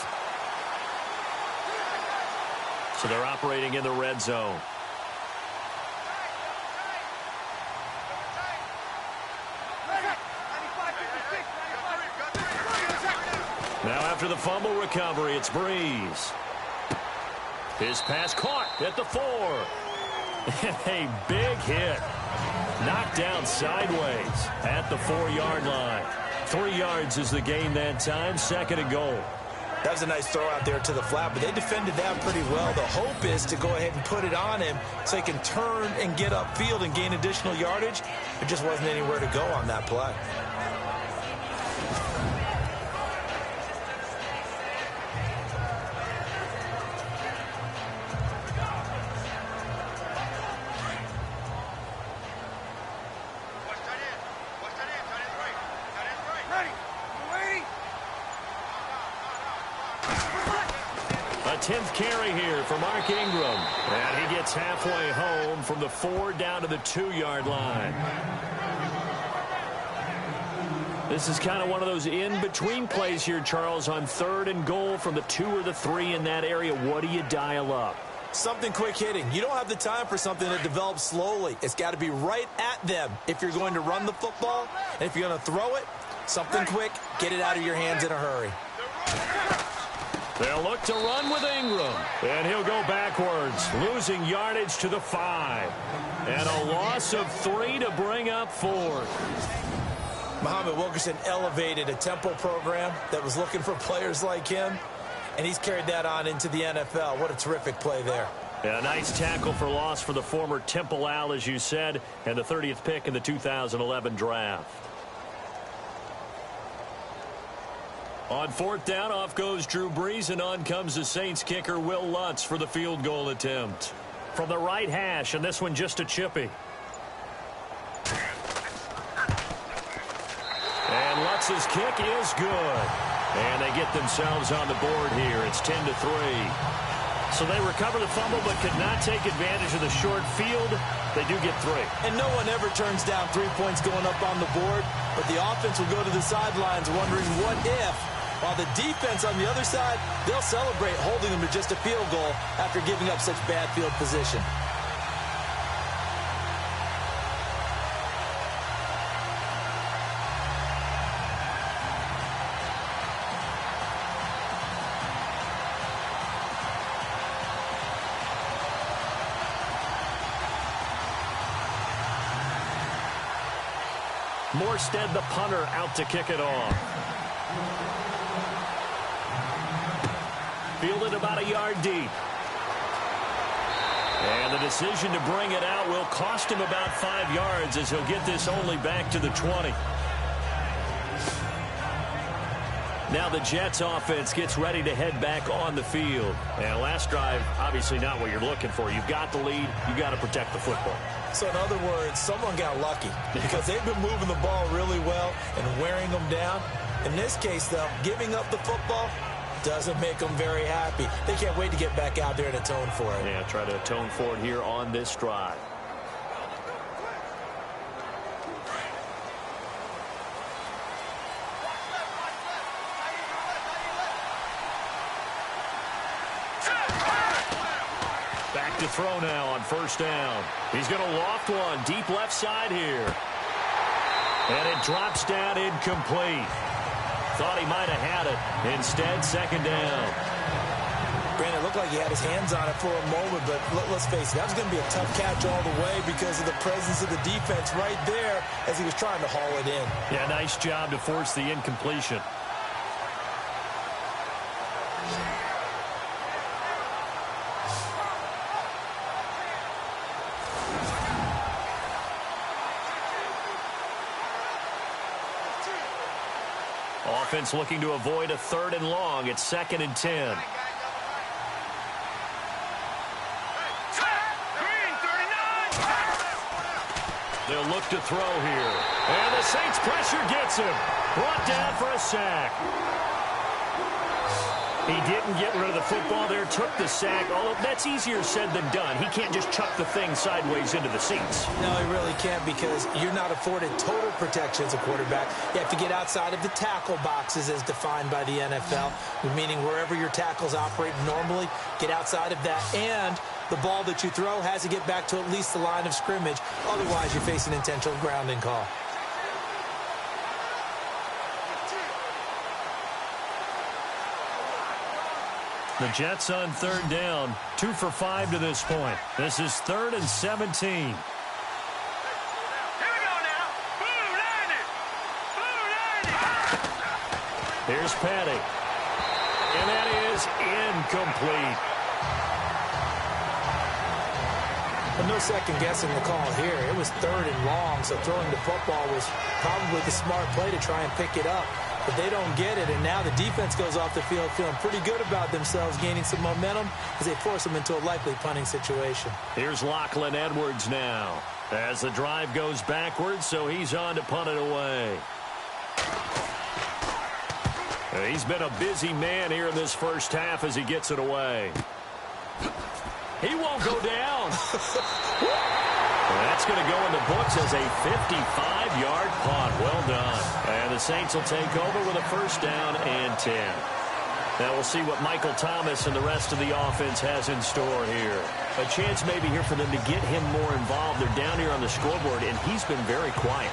So they're operating in the red zone. Now after the fumble recovery, it's Breeze. His pass caught at the 4. A big hit. Knocked down sideways at the 4-yard line. 3 yards is the gain that time, 2nd and goal. That was a nice throw out there to the flat, but they defended that pretty well. The hope is to go ahead and put it on him so he can turn and get upfield and gain additional yardage. There just wasn't anywhere to go on that play. A 10th carry here for Mark Ingram. And he gets halfway home from the 4 down to the 2-yard line. This is kind of one of those in-between plays here, Charles, on 3rd and goal from the 2 or the 3 in that area. What do you dial up? Something quick hitting. You don't have the time for something that develops slowly. It's got to be right at them if you're going to run the football. And if you're going to throw it, something quick, get it out of your hands in a hurry. They'll look to run with Ingram. And he'll go backwards, losing yardage to the 5. And a loss of 3 to bring up 4th. Muhammad Wilkerson elevated a tempo program that was looking for players like him, and he's carried that on into the NFL. What a terrific play there. Yeah, a nice tackle for loss for the former Temple Owl, as you said, and the 30th pick in the 2011 draft. On fourth down, off goes Drew Brees, and on comes the Saints kicker, Will Lutz, for the field goal attempt. From the right hash, and this one just a chippy. And Lutz's kick is good. And they get themselves on the board here. It's 10-3. So they recover the fumble but could not take advantage of the short field. They do get 3. And no one ever turns down 3 points going up on the board, but the offense will go to the sidelines wondering what if, while the defense on the other side, they'll celebrate holding them to just a field goal after giving up such bad field position. Morstead, the punter, out to kick it off. Fielded about a yard deep. And the decision to bring it out will cost him about 5 yards as he'll get this only back to the 20. Now the Jets offense gets ready to head back on the field. And last drive, obviously not what you're looking for. You've got the lead. You've got to protect the football. So in other words, someone got lucky because they've been moving the ball really well and wearing them down. In this case, though, giving up the football doesn't make them very happy. They can't wait to get back out there and atone for it. Yeah, try to atone for it here on this drive. Back to throw now on first down. He's going to loft one deep left side here. And it drops down incomplete. Thought he might have had it. Instead, second down. Brandon, it looked like he had his hands on it for a moment, but let's face it, that was going to be a tough catch all the way because of the presence of the defense right there as he was trying to haul it in. Yeah, nice job to force the incompletion. Offense looking to avoid a 3rd and long. It's 2nd and 10. They'll look to throw here. And the Saints pressure gets him. Brought down for a sack. He didn't get rid of the football there, took the sack, although that's easier said than done. He can't just chuck the thing sideways into the seats. No, he really can't because you're not afforded total protection as a quarterback. You have to get outside of the tackle boxes as defined by the NFL, meaning wherever your tackles operate normally, get outside of that. And the ball that you throw has to get back to at least the line of scrimmage. Otherwise, you're facing intentional grounding call. The Jets on 3rd down, 2 for 5 to this point. This is 3rd and 17. Here we go now. Blue 90. Blue 90. Here's Petty. And that is incomplete. But no second guessing the call here. It was 3rd and long, so throwing the football was probably the smart play to try and pick it up. But they don't get it, and now the defense goes off the field feeling pretty good about themselves, gaining some momentum as they force them into a likely punting situation. Here's Lachlan Edwards now as the drive goes backwards, so he's on to punt it away. He's been a busy man here in this first half as he gets it away. He won't go down. That's going to go in the books as a 55-yard punt. Well done. And the Saints will take over with a first down and 10. Now we'll see what Michael Thomas and the rest of the offense has in store here. A chance maybe here for them to get him more involved. They're down here on the scoreboard, and he's been very quiet.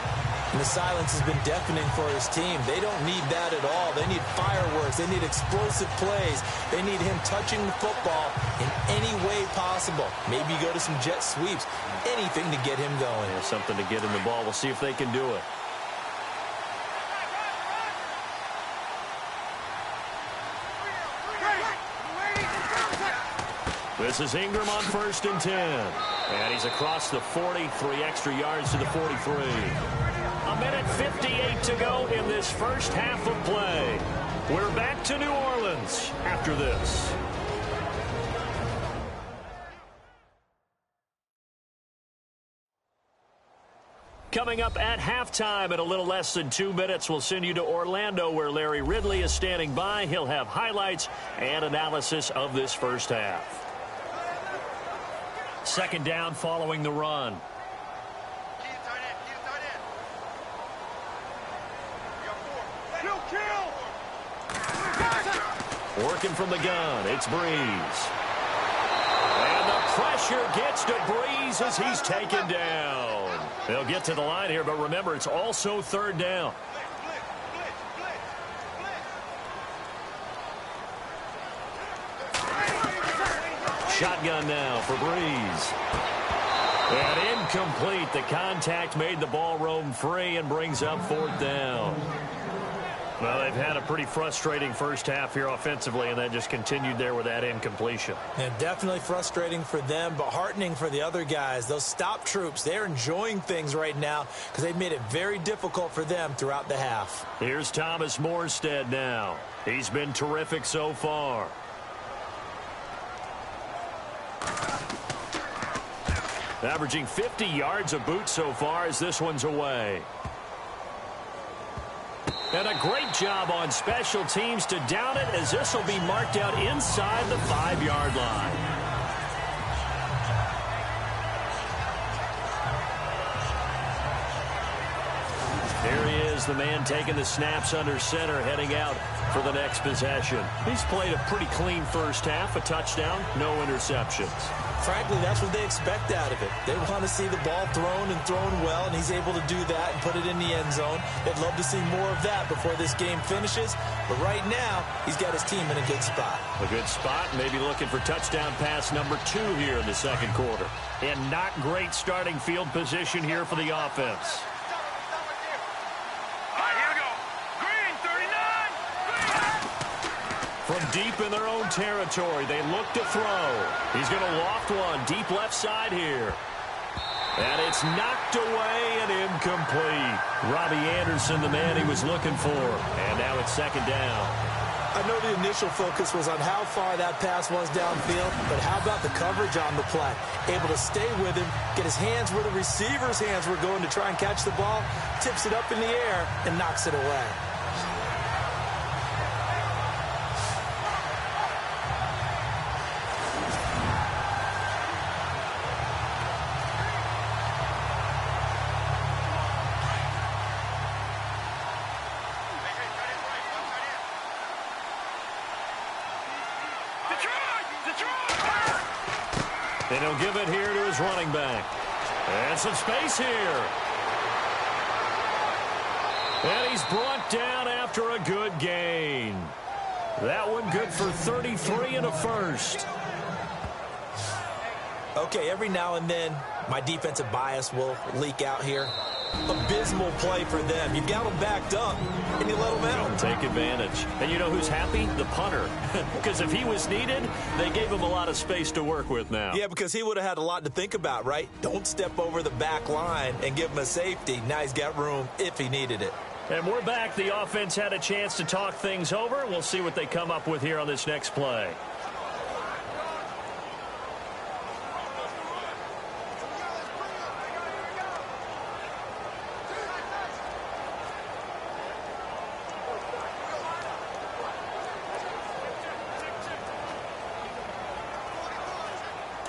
And the silence has been deafening for his team. They don't need that at all. They need fireworks. They need explosive plays. They need him touching the football in any way possible. Maybe go to some jet sweeps. Anything to get him going. Yeah, something to get him the ball. We'll see if they can do it. This is Ingram on 1st and 10. And he's across the 40, 3 extra yards to the 43. A minute 58 to go in this first half of play. We're back to New Orleans after this. Coming up at halftime in a little less than 2 minutes, we'll send you to Orlando where Larry Ridley is standing by. He'll have highlights and analysis of this first half. Second down following the run. Working from the gun, it's Breeze. And the pressure gets to Breeze as he's taken down. They'll get to the line here, but remember, it's also 3rd down. Shotgun now for Breeze. And incomplete. The contact made the ball roam free and brings up 4th down. Well, they've had a pretty frustrating first half here offensively, and they just continued there with that incompletion. And definitely frustrating for them, but heartening for the other guys. Those stop troops, they're enjoying things right now because they've made it very difficult for them throughout the half. Here's Thomas Morstead now. He's been terrific so far. Averaging 50 yards a boot so far as this one's away. And a great job on special teams to down it as this will be marked out inside the 5-yard line. Here he is, the man taking the snaps under center, heading out for the next possession. He's played a pretty clean first half, a touchdown, no interceptions. Frankly, that's what they expect out of it. They want to see the ball thrown and thrown well, and he's able to do that and put it in the end zone. They'd love to see more of that before this game finishes, but right now, he's got his team in a good spot. A good spot, maybe looking for touchdown pass number 2 here in the second quarter. And not great starting field position here for the offense. From deep in their own territory, they look to throw. He's going to loft one deep left side here. And it's knocked away and incomplete. Robbie Anderson, the man he was looking for. And now it's 2nd down. I know the initial focus was on how far that pass was downfield, but how about the coverage on the play? Able to stay with him, get his hands where the receiver's hands were going to try and catch the ball, tips it up in the air, and knocks it away. And he'll give it here to his running back. And some space here. And he's brought down after a good gain. That one good for 33 and a first. Okay, every now and then, my defensive bias will leak out here. Abysmal play for them. You've got them backed up, and you let them out. Don't take advantage. And you know who's happy? The punter. Because if he was needed, they gave him a lot of space to work with now. Yeah, because he would have had a lot to think about, right? Don't step over the back line and give him a safety. Now he's got room if he needed it. And we're back. The offense had a chance to talk things over. We'll see what they come up with here on this next play.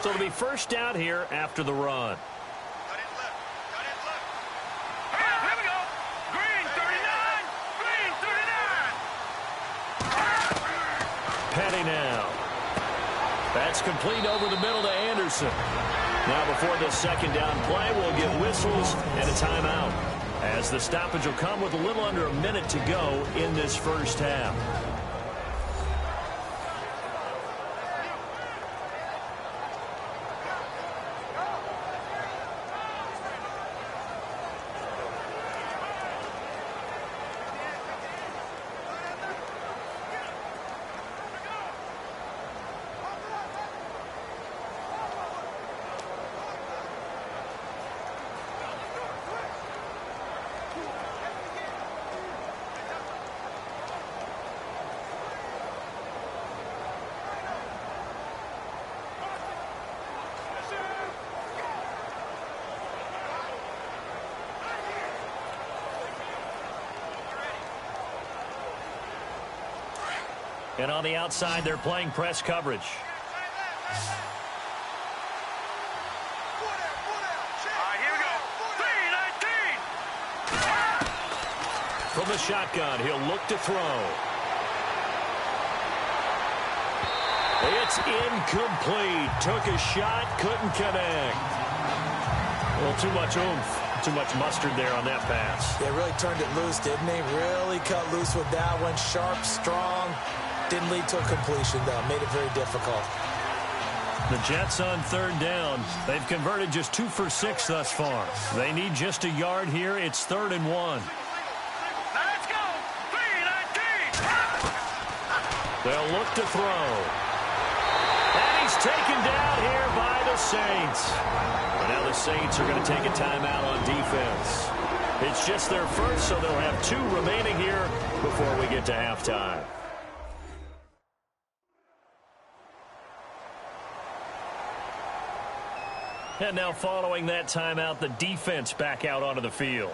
So it'll be first down here after the run. Here we go. Green 39. Green 39. Petty now. That's complete over the middle to Anderson. Now before this second down play, we'll get whistles and a timeout, as the stoppage will come with a little under a minute to go in this first half. And on the outside, they're playing press coverage. From the shotgun, he'll look to throw. It's incomplete. Took a shot, couldn't connect. Well, too much oomph, too much mustard there on that pass. They really turned it loose, didn't they? Really cut loose with that one. Sharp, strong. Didn't lead to a completion, though. Made it very difficult. The Jets on third down. They've converted just 2 for 6 thus far. They need just a yard here. It's 3rd and 1. They'll look to throw. And he's taken down here by the Saints. But now the Saints are going to take a timeout on defense. It's just their first, so they'll have 2 remaining here before we get to halftime. And now following that timeout, the defense back out onto the field.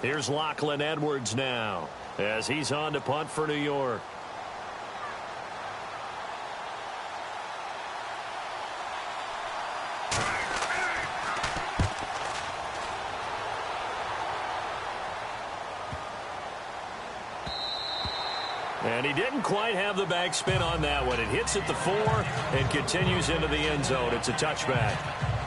Here's Lachlan Edwards now as he's on to punt for New York. And he didn't quite have the backspin on that one. It hits at the 4 and continues into the end zone. It's a touchback.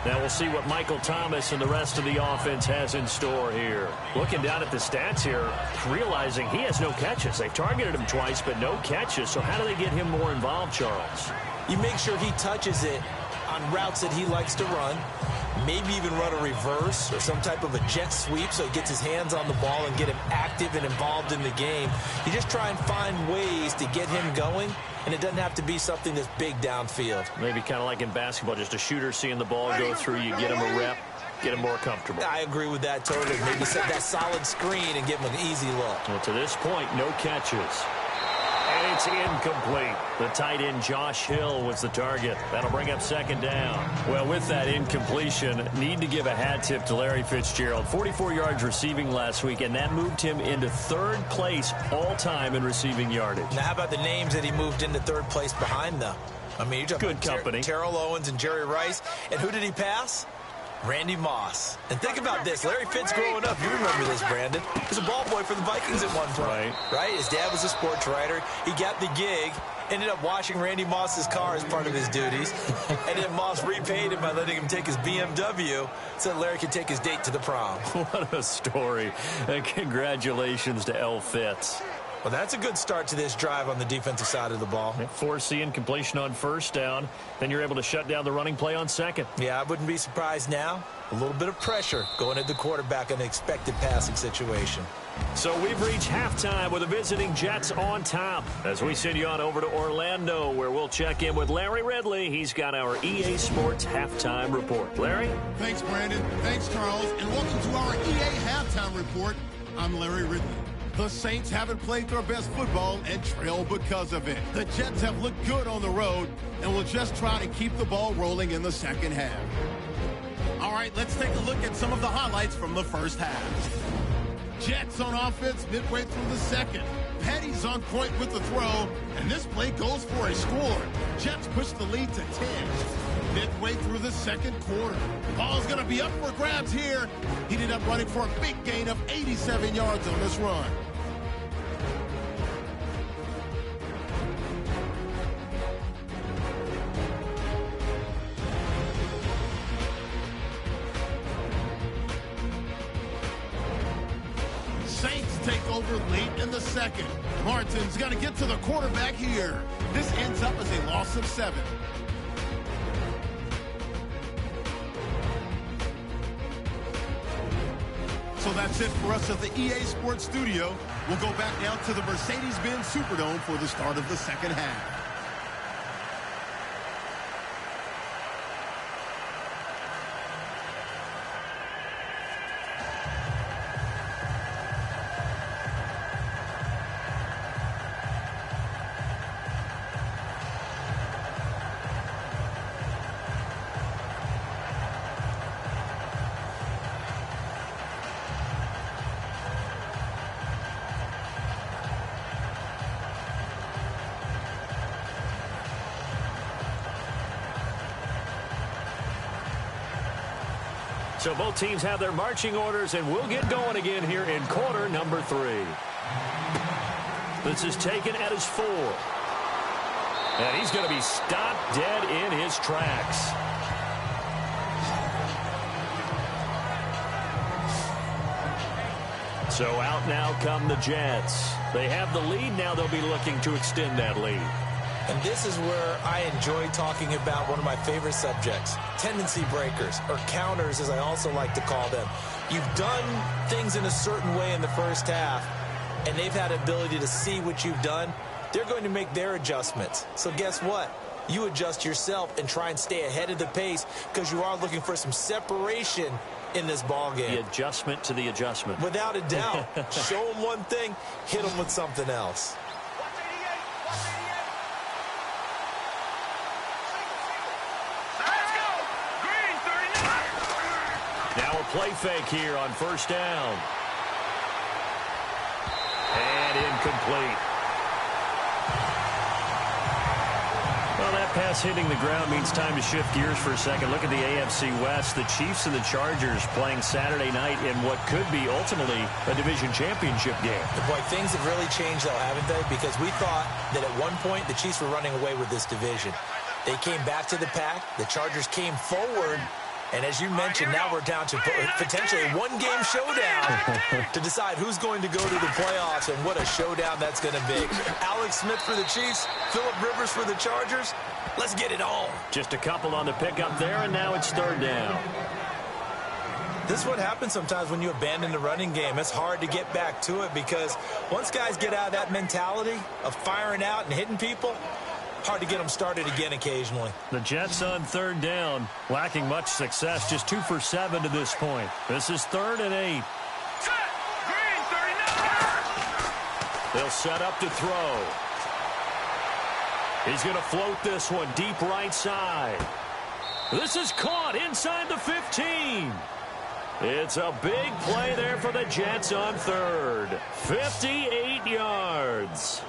Now we'll see what Michael Thomas and the rest of the offense has in store here. Looking down at the stats here, realizing he has no catches. They've targeted him twice, but no catches. So how do they get him more involved, Charles? You make sure he touches it on routes that he likes to run. Maybe even run a reverse or some type of a jet sweep so he gets his hands on the ball and get him active and involved in the game. You just try and find ways to get him going, and it doesn't have to be something that's big downfield. Maybe kind of like in basketball, just a shooter seeing the ball go through, you get him a rep, get him more comfortable. I agree with that totally. Maybe set that solid screen and give him an easy look. Well, to this point, no catches. And it's incomplete. The tight end, Josh Hill, was the target. That'll bring up 2nd down. Well, with that incompletion, need to give a hat tip to Larry Fitzgerald. 44 yards receiving last week, and that moved him into 3rd place all-time in receiving yardage. Now, how about the names that he moved into 3rd place behind, though? I mean, you're talking good company. Terrell Owens and Jerry Rice. And who did he pass? Randy Moss. And think about this. Larry Fitz growing up, you remember this, Brandon. He was a ball boy for the Vikings at one point. Right? His dad was a sports writer. He got the gig, ended up washing Randy Moss's car as part of his duties. And then Moss repaid him by letting him take his BMW so that Larry could take his date to the prom. What a story. And congratulations to L. Fitz. Well, that's a good start to this drive on the defensive side of the ball. Force the incompletion on 1st down. Then you're able to shut down the running play on 2nd. Yeah, I wouldn't be surprised now. A little bit of pressure going at the quarterback in an expected passing situation. So we've reached halftime with the visiting Jets on top as we send you on over to Orlando, where we'll check in with Larry Ridley. He's got our EA Sports halftime report. Larry? Thanks, Brandon. Thanks, Charles. And welcome to our EA halftime report. I'm Larry Ridley. The Saints haven't played their best football and trail because of it. The Jets have looked good on the road and will just try to keep the ball rolling in the 2nd half. All right, let's take a look at some of the highlights from the 1st half. Jets on offense midway through the 2nd. Petty's on point with the throw, and this play goes for a score. Jets push the lead to 10. Midway through the 2nd quarter. Ball's going to be up for grabs here. He ended up running for a big gain of 87 yards on this run. Saints take over late in the 2nd. Martin's got to get to the quarterback here. This ends up as a loss of 7. So that's it for us at the EA Sports Studio. We'll go back now to the Mercedes-Benz Superdome for the start of the 2nd half. So both teams have their marching orders, and we'll get going again here in quarter number 3. This is taken at his 4. And he's going to be stopped dead in his tracks. So out now come the Jets. They have the lead. Now they'll be looking to extend that lead. And this is where I enjoy talking about one of my favorite subjects, tendency breakers, or counters as I also like to call them. You've done things in a certain way in the first half, and they've had the ability to see what you've done. They're going to make their adjustments. So guess what? You adjust yourself and try and stay ahead of the pace because you are looking for some separation in this ball game. The adjustment to the adjustment. Without a doubt. Show them one thing, hit them with something else. Now a play fake here on first down. And incomplete. Well, that pass hitting the ground means time to shift gears for a second. Look at the AFC West. The Chiefs and the Chargers playing Saturday night in what could be ultimately a division championship game. Boy, things have really changed, though, haven't they? Because we thought that at one point the Chiefs were running away with this division. They came back to the pack. The Chargers came forward. And as you mentioned, now we're down to potentially a one-game showdown to decide who's going to go to the playoffs, and what a showdown that's going to be. Alex Smith for the Chiefs, Phillip Rivers for the Chargers. Let's get it on. Just a couple on the pickup there, and now it's third down. This is what happens sometimes when you abandon the running game. It's hard to get back to it because once guys get out of that mentality of firing out and hitting people, hard to get them started again occasionally. The Jets on third down, lacking much success, just 2 for 7 to this point. This is 3rd and 8. They'll set up to throw. He's going to float this one deep right side. This is caught inside the 15. It's a big play there for the Jets on third. 58 yards.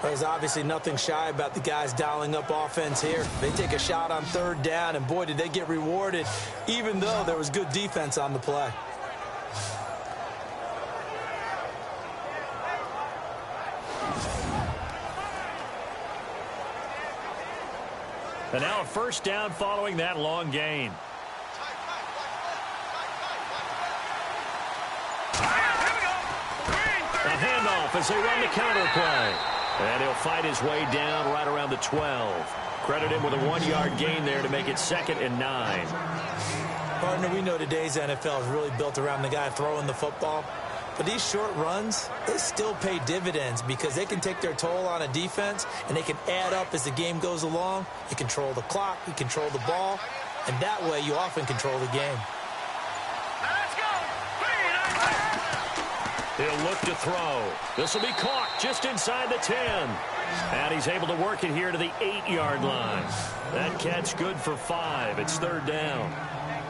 There's obviously nothing shy about the guys dialing up offense here. They take a shot on third down, and boy, did they get rewarded, even though there was good defense on the play. And now a first down following that long gain. A handoff as they run the counter play. And he'll fight his way down right around the 12. Credit him with a 1-yard gain there to make it 2nd and 9. Partner, we know today's NFL is really built around the guy throwing the football. But these short runs, they still pay dividends because they can take their toll on a defense, and they can add up as the game goes along. You control the clock, you control the ball, and that way you often control the game. He'll look to throw. This will be caught just inside the 10. And he's able to work it here to the 8-yard line. That catch good for 5. It's third down.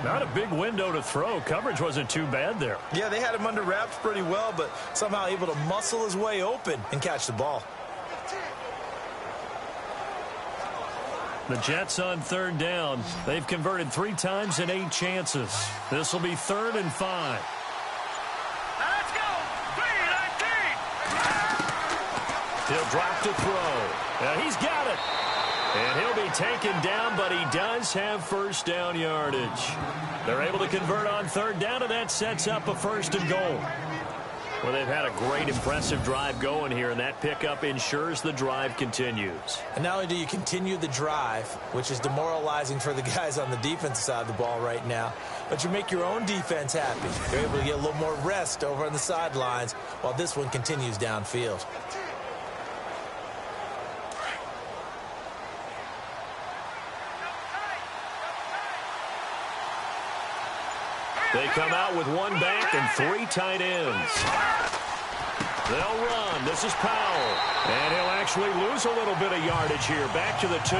Not a big window to throw. Coverage wasn't too bad there. Yeah, they had him under wraps pretty well, but somehow able to muscle his way open and catch the ball. The Jets on third down. They've converted 3 times in 8 chances. This will be 3rd and 5. He'll drop to throw. He's got it. And he'll be taken down, but he does have first down yardage. They're able to convert on third down, and that sets up a 1st and goal. Well, they've had a great, impressive drive going here, and that pickup ensures the drive continues. And not only do you continue the drive, which is demoralizing for the guys on the defensive side of the ball right now, but you make your own defense happy. You're able to get a little more rest over on the sidelines while this one continues downfield. They come out with 1 back and 3 tight ends. They'll run. This is Powell. And he'll actually lose a little bit of yardage here. Back to the 2.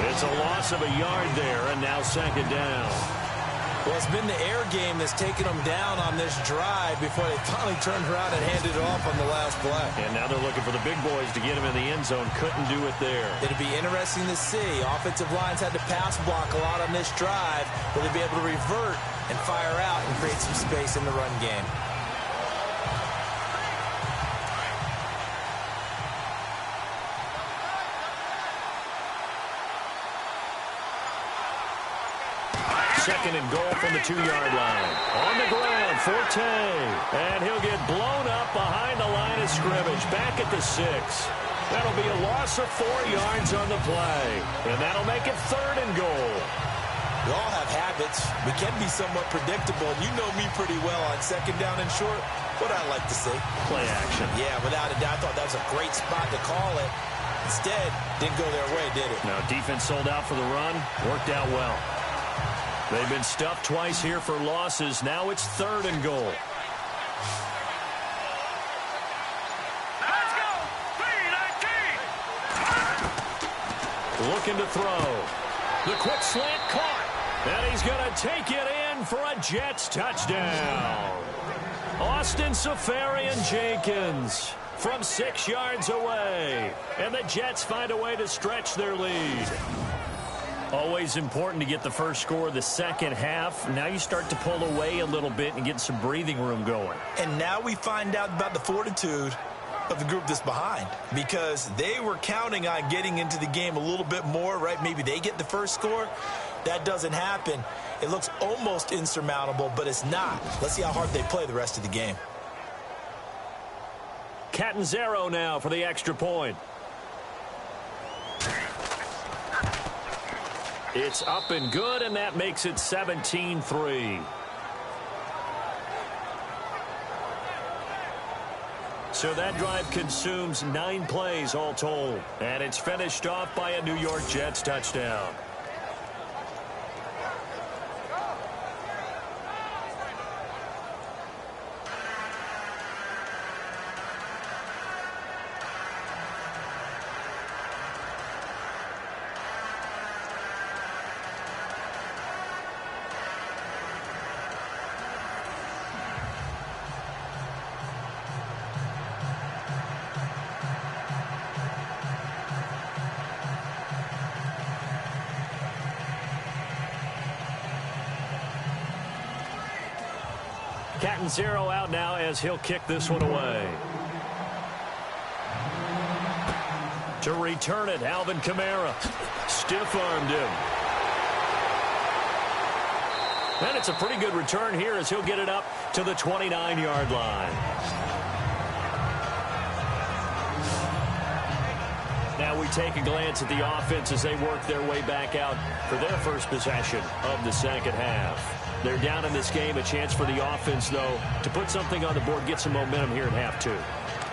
It's a loss of a yard there, and now 2nd down. Well, it's been the air game that's taken them down on this drive before they finally turned around and handed it off on the last play. And now they're looking for the big boys to get him in the end zone. Couldn't do it there. It'll be interesting to see. Offensive lines had to pass block a lot on this drive. Will they be able to revert and fire out and create some space in the run game. Second and goal from the 2-yard line. On the ground, Forte. And he'll get blown up behind the line of scrimmage. Back at the 6. That'll be a loss of 4 yards on the play. And that'll make it 3rd and goal. We all have habits. We can be somewhat predictable. And you know me pretty well on 2nd down and short. What I like to see. Play action. Yeah, without a doubt. I thought that was a great spot to call it. Instead, didn't go their way, did it? Now, defense sold out for the run. Worked out well. They've been stuffed twice here for losses. Now it's 3rd and goal. Let's go! 3-19! Looking to throw. The quick slant caught. And he's going to take it in for a Jets touchdown. Austin Safarian-Jenkins from 6 yards away. And the Jets find a way to stretch their lead. Always important to get the first score of the second half. Now you start to pull away a little bit and get some breathing room going. And now we find out about the fortitude of the group that's behind, because they were counting on getting into the game a little bit more, right? Maybe they get the first score. That doesn't happen. It looks almost insurmountable, but it's not. Let's see how hard they play the rest of the game. Catanzaro now for the extra point. It's up and good, and that makes it 17-3. So that drive consumes 9 plays all told. And it's finished off by a New York Jets touchdown. Catanzaro out now as he'll kick this one away. To return it, Alvin Kamara. Stiff-armed him. And it's a pretty good return here as he'll get it up to the 29-yard line. Now we take a glance at the offense as they work their way back out for their first possession of the second half. They're down in this game. A chance for the offense, though, to put something on the board, get some momentum here in half 2.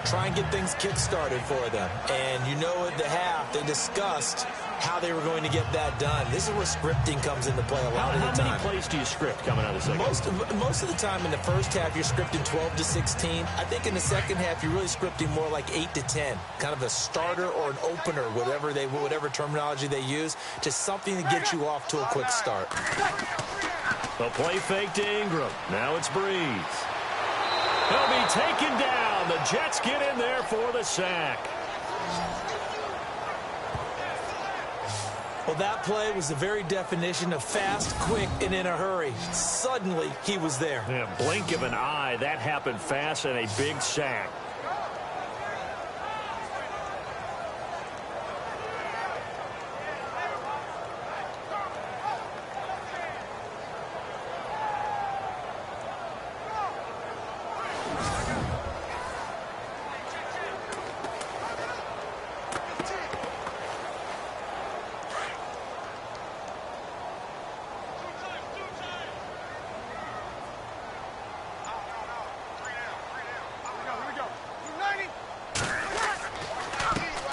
Try and get things kick-started for them. And you know at the half, they discussed how they were going to get that done. This is where scripting comes into play a lot of the time. How many plays do you script coming out of the second? Most of the time in the first half, you're scripting 12 to 16. I think in the second half, you're really scripting more like 8 to 10. Kind of a starter or an opener, whatever terminology they use, just something to get you off to a quick start. The play fake to Ingram. Now it's Breeze. He'll be taken down. The Jets get in there for the sack. Well, that play was the very definition of fast, quick, and in a hurry. Suddenly, he was there. Yeah, blink of an eye. That happened fast and a big sack.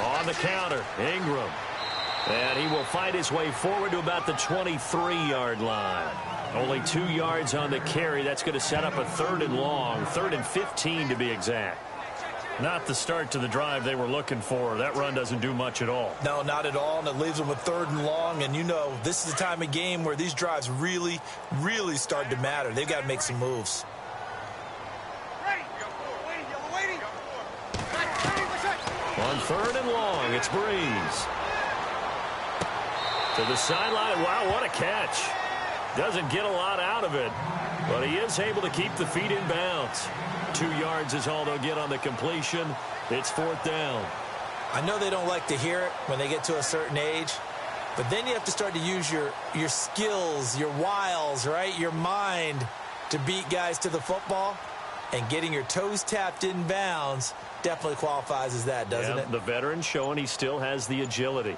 On the counter, Ingram. And he will fight his way forward to about the 23-yard line. Only 2 yards on the carry. That's going to set up a 3rd and long, 3rd and 15 to be exact. Not the start to the drive they were looking for. That run doesn't do much at all. No, not at all, and it leaves them with 3rd and long. And you know, this is the time of game where these drives really, really start to matter. They've got to make some moves. On 3rd and long, it's Breeze. To the sideline. Wow, what a catch. Doesn't get a lot out of it, but he is able to keep the feet in bounds. 2 yards is all they'll get on the completion. It's 4th down. I know they don't like to hear it when they get to a certain age, but then you have to start to use your skills, your wiles, right? Your mind to beat guys to the football. And getting your toes tapped in bounds definitely qualifies as that, doesn't it? The veteran showing he still has the agility.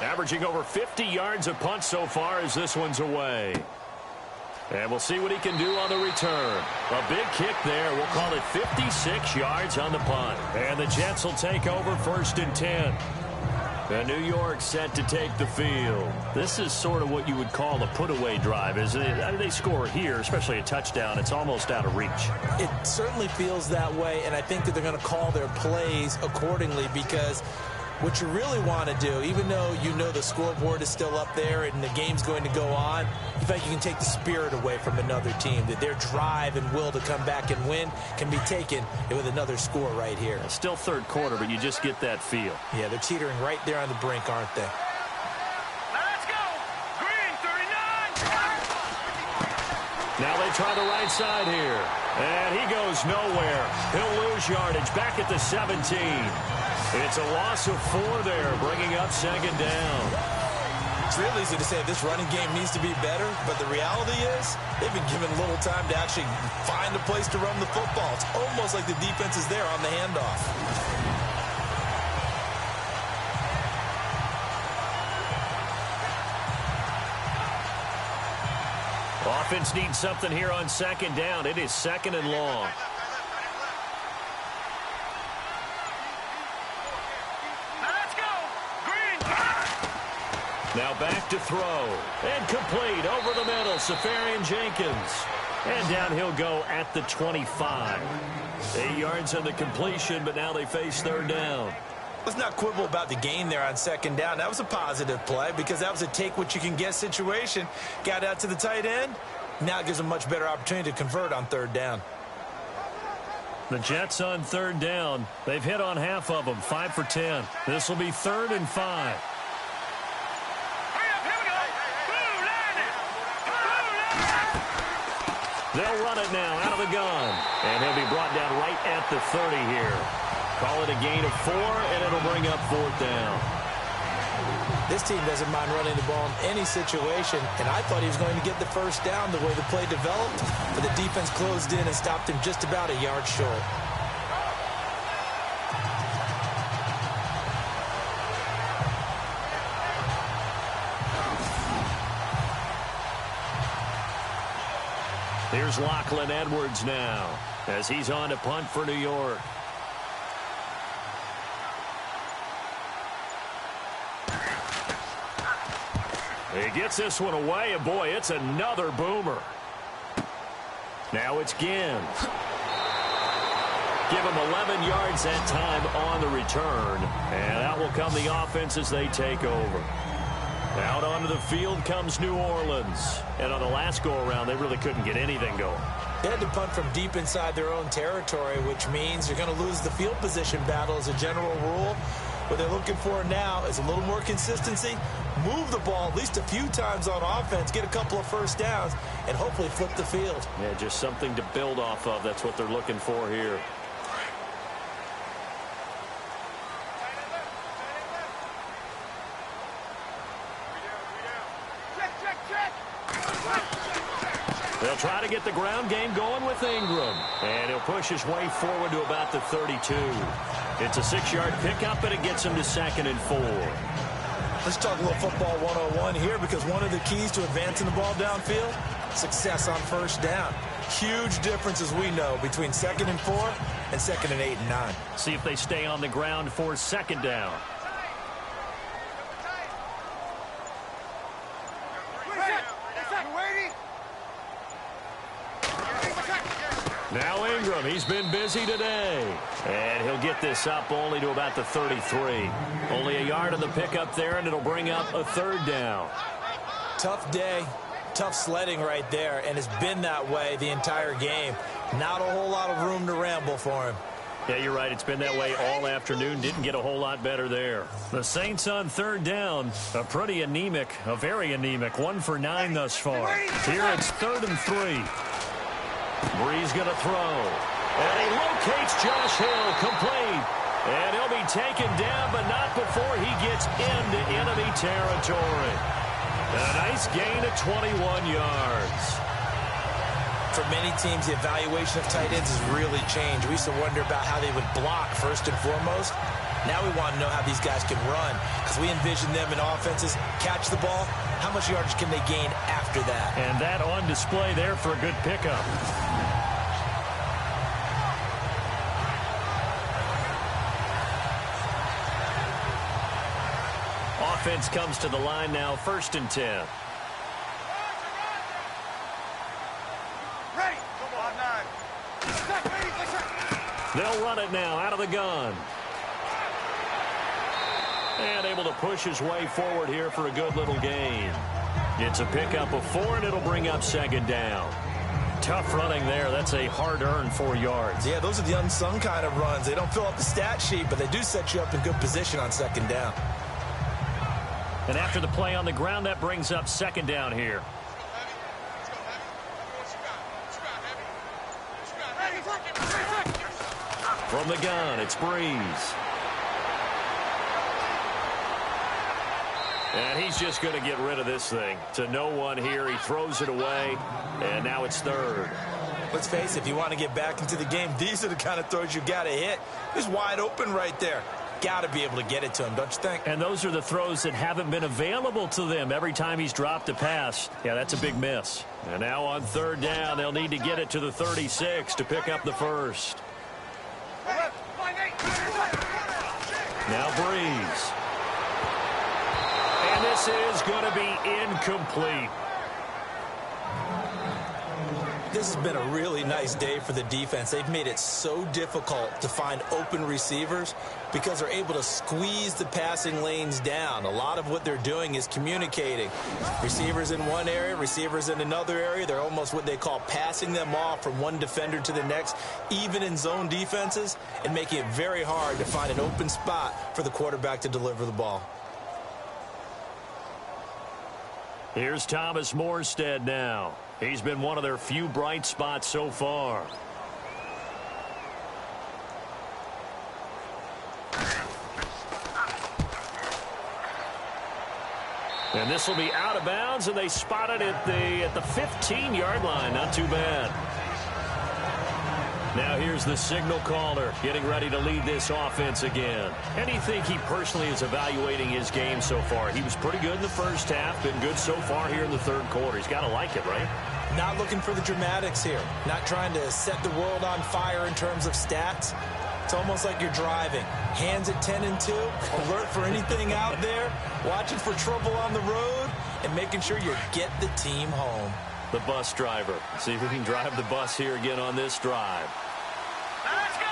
Averaging over 50 yards a punt so far as this one's away. And we'll see what he can do on the return. A big kick there. We'll call it 56 yards on the punt. And the Jets will take over 1st and 10. And New York set to take the field. This is sort of what you would call a put-away drive, isn't it? I mean, they score here, especially a touchdown. It's almost out of reach. It certainly feels that way, and I think that they're going to call their plays accordingly because what you really want to do, even though you know the scoreboard is still up there and the game's going to go on, you think you can take the spirit away from another team, that their drive and will to come back and win can be taken with another score right here. It's still 3rd quarter, but you just get that feel. Yeah, they're teetering right there on the brink, aren't they? Let's go! Green, 39! Now they try the right side here. And he goes nowhere. He'll lose yardage back at the 17. It's a loss of 4 there, bringing up 2nd down. It's real easy to say this running game needs to be better, but the reality is they've been given little time to actually find a place to run the football. It's almost like the defense is there on the handoff. Offense needs something here on 2nd down. It is 2nd and long. Now back to throw. And complete over the middle. Safarian Jenkins. And down he'll go at the 25. 8 yards on the completion, but now they face 3rd down. Let's not quibble about the gain there on 2nd down. That was a positive play because that was a take-what-you-can-get situation. Got out to the tight end. Now it gives them a much better opportunity to convert on 3rd down. The Jets on 3rd down. They've hit on half of them, 5 for 10. This will be 3rd and 5. They'll run it now out of the gun. And he'll be brought down right at the 30 here. Call it a gain of 4, and it'll bring up 4th down. This team doesn't mind running the ball in any situation, and I thought he was going to get the 1st down the way the play developed, but the defense closed in and stopped him just about a yard short. Here's Lachlan Edwards now as he's on to punt for New York. He gets this one away, and boy, it's another boomer. Now it's Ginn. Give him 11 yards that time on the return, and out will come the offense as they take over. Out onto the field comes New Orleans. And on the last go-around, they really couldn't get anything going. They had to punt from deep inside their own territory, which means you're going to lose the field position battle as a general rule. What they're looking for now is a little more consistency, move the ball at least a few times on offense, get a couple of 1st downs, and hopefully flip the field. Yeah, just something to build off of. That's what they're looking for here. They'll try to get the ground game going with Ingram. And he'll push his way forward to about the 32. It's a 6-yard pickup, and it gets him to 2nd and 4. Let's talk a little football 101 here, because one of the keys to advancing the ball downfield, success on 1st down. Huge difference, as we know, between 2nd and 4 and 2nd and 8 and 9. See if they stay on the ground for 2nd down. Now Ingram, he's been busy today. And he'll get this up only to about the 33. Only a yard on the pickup there, and it'll bring up a 3rd down. Tough day, tough sledding right there, and it's been that way the entire game. Not a whole lot of room to ramble for him. Yeah, you're right. It's been that way all afternoon. Didn't get a whole lot better there. The Saints on third down. A very anemic. 1 for 9 thus far. Here it's 3rd and 3. Brees going to throw. And he locates Josh Hill. Complete. And he'll be taken down, but not before he gets into enemy territory. And a nice gain of 21 yards. For many teams, the evaluation of tight ends has really changed. We used to wonder about how they would block first and foremost. Now we want to know how these guys can run, because we envision them in offenses catch the ball. How much yardage can they gain after that? And that on display there for a good pickup. Offense comes to the line now, 1st and 10. They'll run it now out of the gun. And able to push his way forward here for a good little gain. It's a pickup of 4, and it'll bring up 2nd down. Tough running there. That's a hard-earned 4 yards. Yeah, those are the unsung kind of runs. They don't fill up the stat sheet, but they do set you up in good position on 2nd down. And after the play on the ground, that brings up 2nd down here. From the gun, it's Brees. And he's just going to get rid of this thing. To no one here, he throws it away, and now it's 3rd. Let's face it, if you want to get back into the game, these are the kind of throws you got to hit. He's wide open right there. Got to be able to get it to him, don't you think? And those are the throws that haven't been available to them every time he's dropped a pass. Yeah, that's a big miss. And now on 3rd down, they'll need to get it to the 36 to pick up the 1st. Now Brees. And this is going to be incomplete. This has been a really nice day for the defense. They've made it so difficult to find open receivers because they're able to squeeze the passing lanes down. A lot of what they're doing is communicating. Receivers in one area, receivers in another area. They're almost what they call passing them off from one defender to the next, even in zone defenses, and making it very hard to find an open spot for the quarterback to deliver the ball. Here's Thomas Morstead now. He's been one of their few bright spots so far. And this will be out of bounds, and they spot it at the 15-yard line. Not too bad. Now here's the signal caller getting ready to lead this offense again. And you think he personally is evaluating his game so far? He was pretty good in the first half, been good so far here in the 3rd quarter. He's got to like it, right? Not looking for the dramatics here. Not trying to set the world on fire in terms of stats. It's almost like you're driving. Hands at 10 and 2, alert for anything out there, watching for trouble on the road, and making sure you get the team home. The bus driver. See if we can drive the bus here again on this drive. Let's go!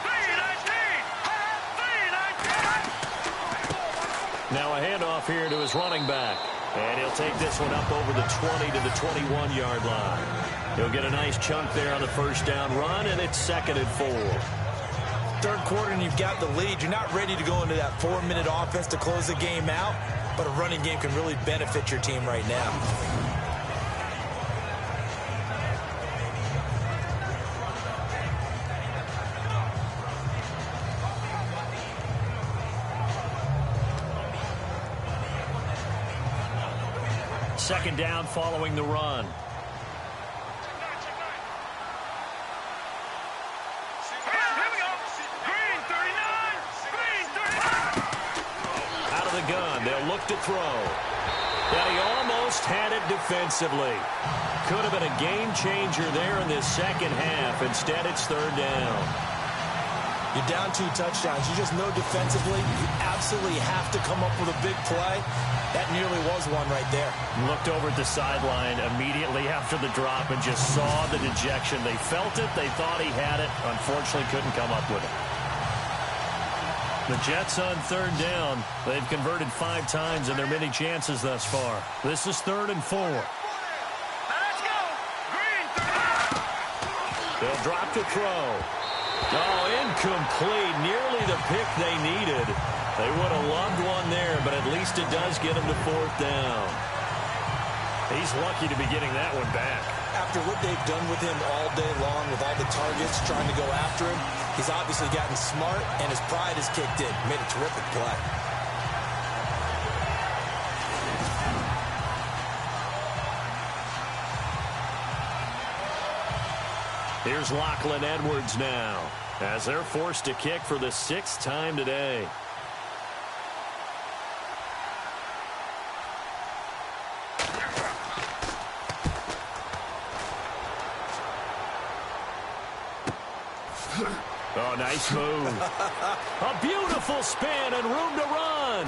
3-19! Now a handoff here to his running back. And he'll take this one up over the 20 to the 21-yard line. He'll get a nice chunk there on the 1st down run, and it's 2nd and 4. 3rd quarter, and you've got the lead. You're not ready to go into that 4-minute offense to close the game out, but a running game can really benefit your team right now. Second down following the run. Here we go. Green 39. Green 39. Out of the gun. They'll look to throw. And he almost had it defensively. Could have been a game changer there in this 2nd half. Instead, it's 3rd down. You're down 2 touchdowns. You just know defensively you absolutely have to come up with a big play. That nearly was one right there. Looked over at the sideline immediately after the drop and just saw the dejection. They felt it. They thought he had it. Unfortunately, couldn't come up with it. The Jets on 3rd down. They've converted 5 times in their many chances thus far. This is 3rd and 4. Let's go. Green 39. They'll drop to throw. Oh, incomplete. Nearly the pick they needed. They would have loved one there, but at least it does get them to 4th down. He's lucky to be getting that one back. After what they've done with him all day long, with all the targets trying to go after him, he's obviously gotten smart, and his pride has kicked in. Made a terrific play. Here's Lachlan Edwards now, as they're forced to kick for the 6th time today. Oh, nice move. A beautiful spin and room to run.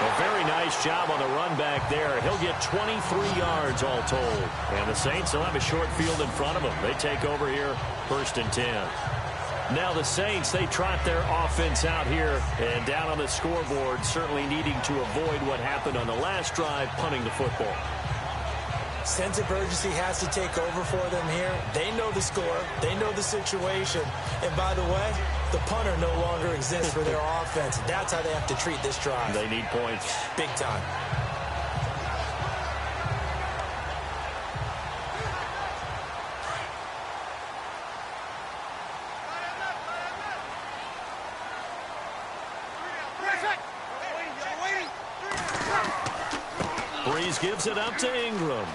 A very nice job on the run back there. He'll get 23 yards all told. And the Saints will have a short field in front of them. They take over here, 1st and 10. Now the Saints, they trot their offense out here and down on the scoreboard, certainly needing to avoid what happened on the last drive, punting the football. Sense of urgency has to take over for them here. They know the score. They know the situation. And by the way, the punter no longer exists for their offense. That's how they have to treat this drive. They need points. Big time. Breeze gives it up to Ingram.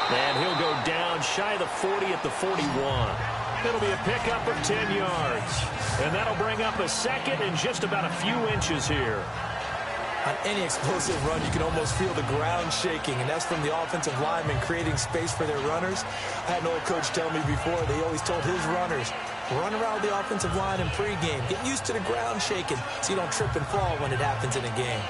And he'll go down shy of the 40 at the 41. It'll be a pickup of 10 yards. And that'll bring up a 2nd and just about a few inches here. On any explosive run, you can almost feel the ground shaking, and that's from the offensive linemen creating space for their runners. I had an old coach tell me before, they always told his runners, run around the offensive line in pregame. Get used to the ground shaking so you don't trip and fall when it happens in a game.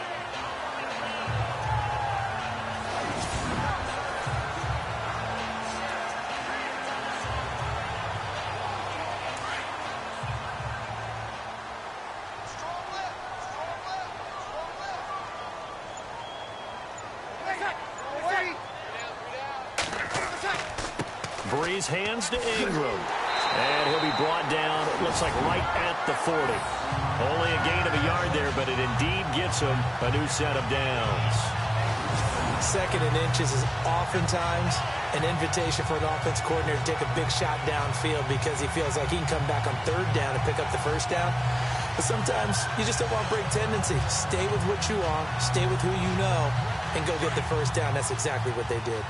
Breeze hands to Ingram. And he'll be brought down, it looks like right at the 40. Only a gain of a yard there, but it indeed gets him a new set of downs. 2nd and inches is oftentimes an invitation for an offense coordinator to take a big shot downfield because he feels like he can come back on 3rd down and pick up the 1st down. But sometimes you just don't want break tendency. Stay with what you are, stay with who you know, and go get the 1st down. That's exactly what they did.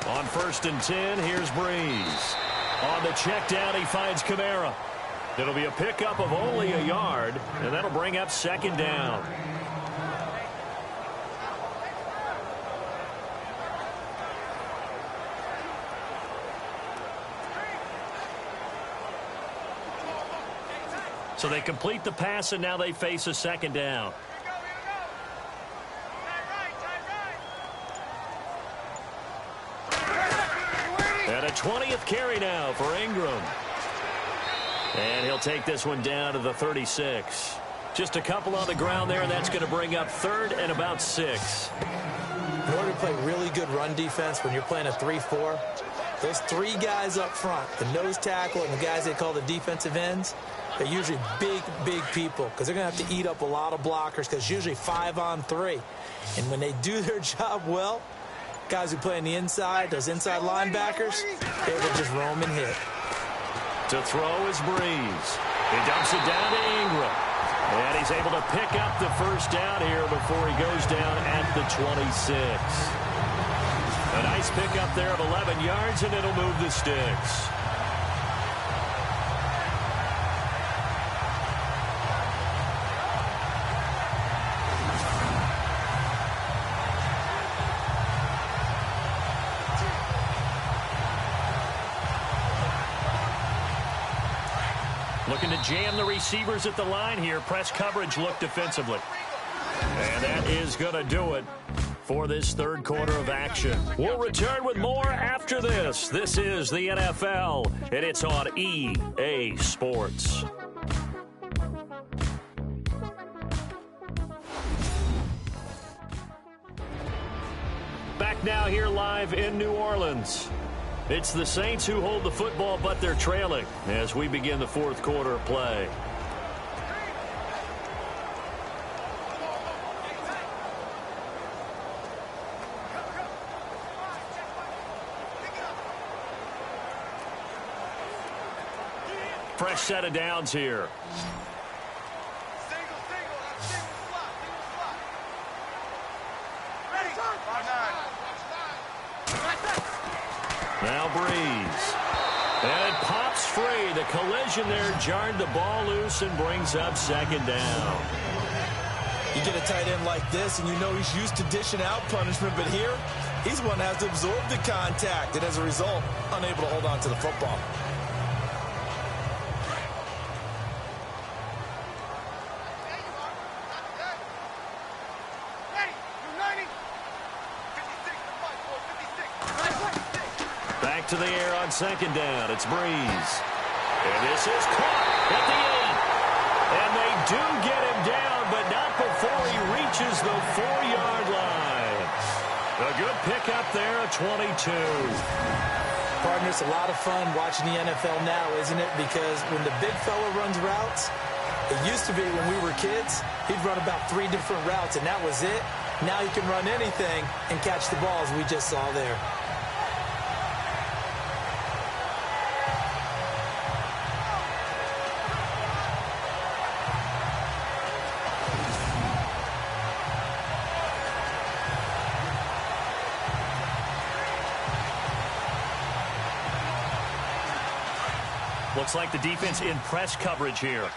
On 1st and 10, here's Breeze. On the check down, he finds Kamara. It'll be a pickup of only a yard, and that'll bring up 2nd down. So they complete the pass, and now they face a 2nd down. And a 20th carry now for Ingram. And he'll take this one down to the 36. Just a couple on the ground there, and that's going to bring up 3rd and about 6. In order to play really good run defense when you're playing a 3-4, those 3 guys up front, the nose tackle and the guys they call the defensive ends, they're usually big, big people because they're going to have to eat up a lot of blockers because usually 5 on 3. And when they do their job well, guys who play on the inside, those inside linebackers, they will just roam and hit. To throw is Breeze. He dumps it down to Ingram. And he's able to pick up the 1st down here before he goes down at the 26. A nice pickup there of 11 yards, and it'll move the sticks. Looking to jam the receivers at the line here. Press coverage look defensively. And that is going to do it for this 3rd quarter of action. We'll return with more after this. This is the NFL, and it's on EA Sports. Now here live in New Orleans. It's the Saints who hold the football, but they're trailing as we begin the fourth quarter of play. Fresh set of downs here. Now Breeze. And it pops free. The collision there jarred the ball loose and brings up second down. You get a tight end like this, and you know he's used to dishing out punishment, but here, he's one that has to absorb the contact, and as a result, unable to hold on to the football. To the air on second down. It's Breeze. And this is caught at the 8. And they do get him down, but not before he reaches the 4-yard line. A good pickup there at 22. Partner, it's a lot of fun watching the NFL now, isn't it? Because when the big fella runs routes, it used to be when we were kids, he'd run about 3 different routes, and that was it. Now he can run anything and catch the balls we just saw there. Looks like the defense in press coverage here.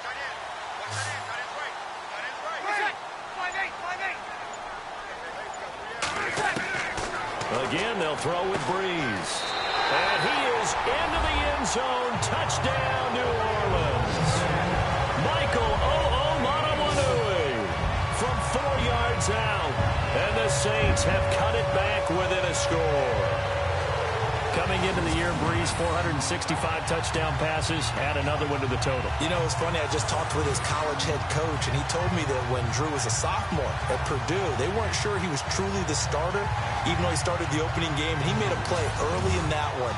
Again, they'll throw with Breeze. And he is into the end zone. Touchdown, New Orleans. Michael O'Omonawanui from 4 yards out. And the Saints have cut it back within a score. Coming into the year, Breeze, 465 touchdown passes, add another one to the total. You know, it's funny, I just talked with his college head coach, and he told me that when Drew was a sophomore at Purdue, they weren't sure he was truly the starter, even though he started the opening game, and he made a play early in that one.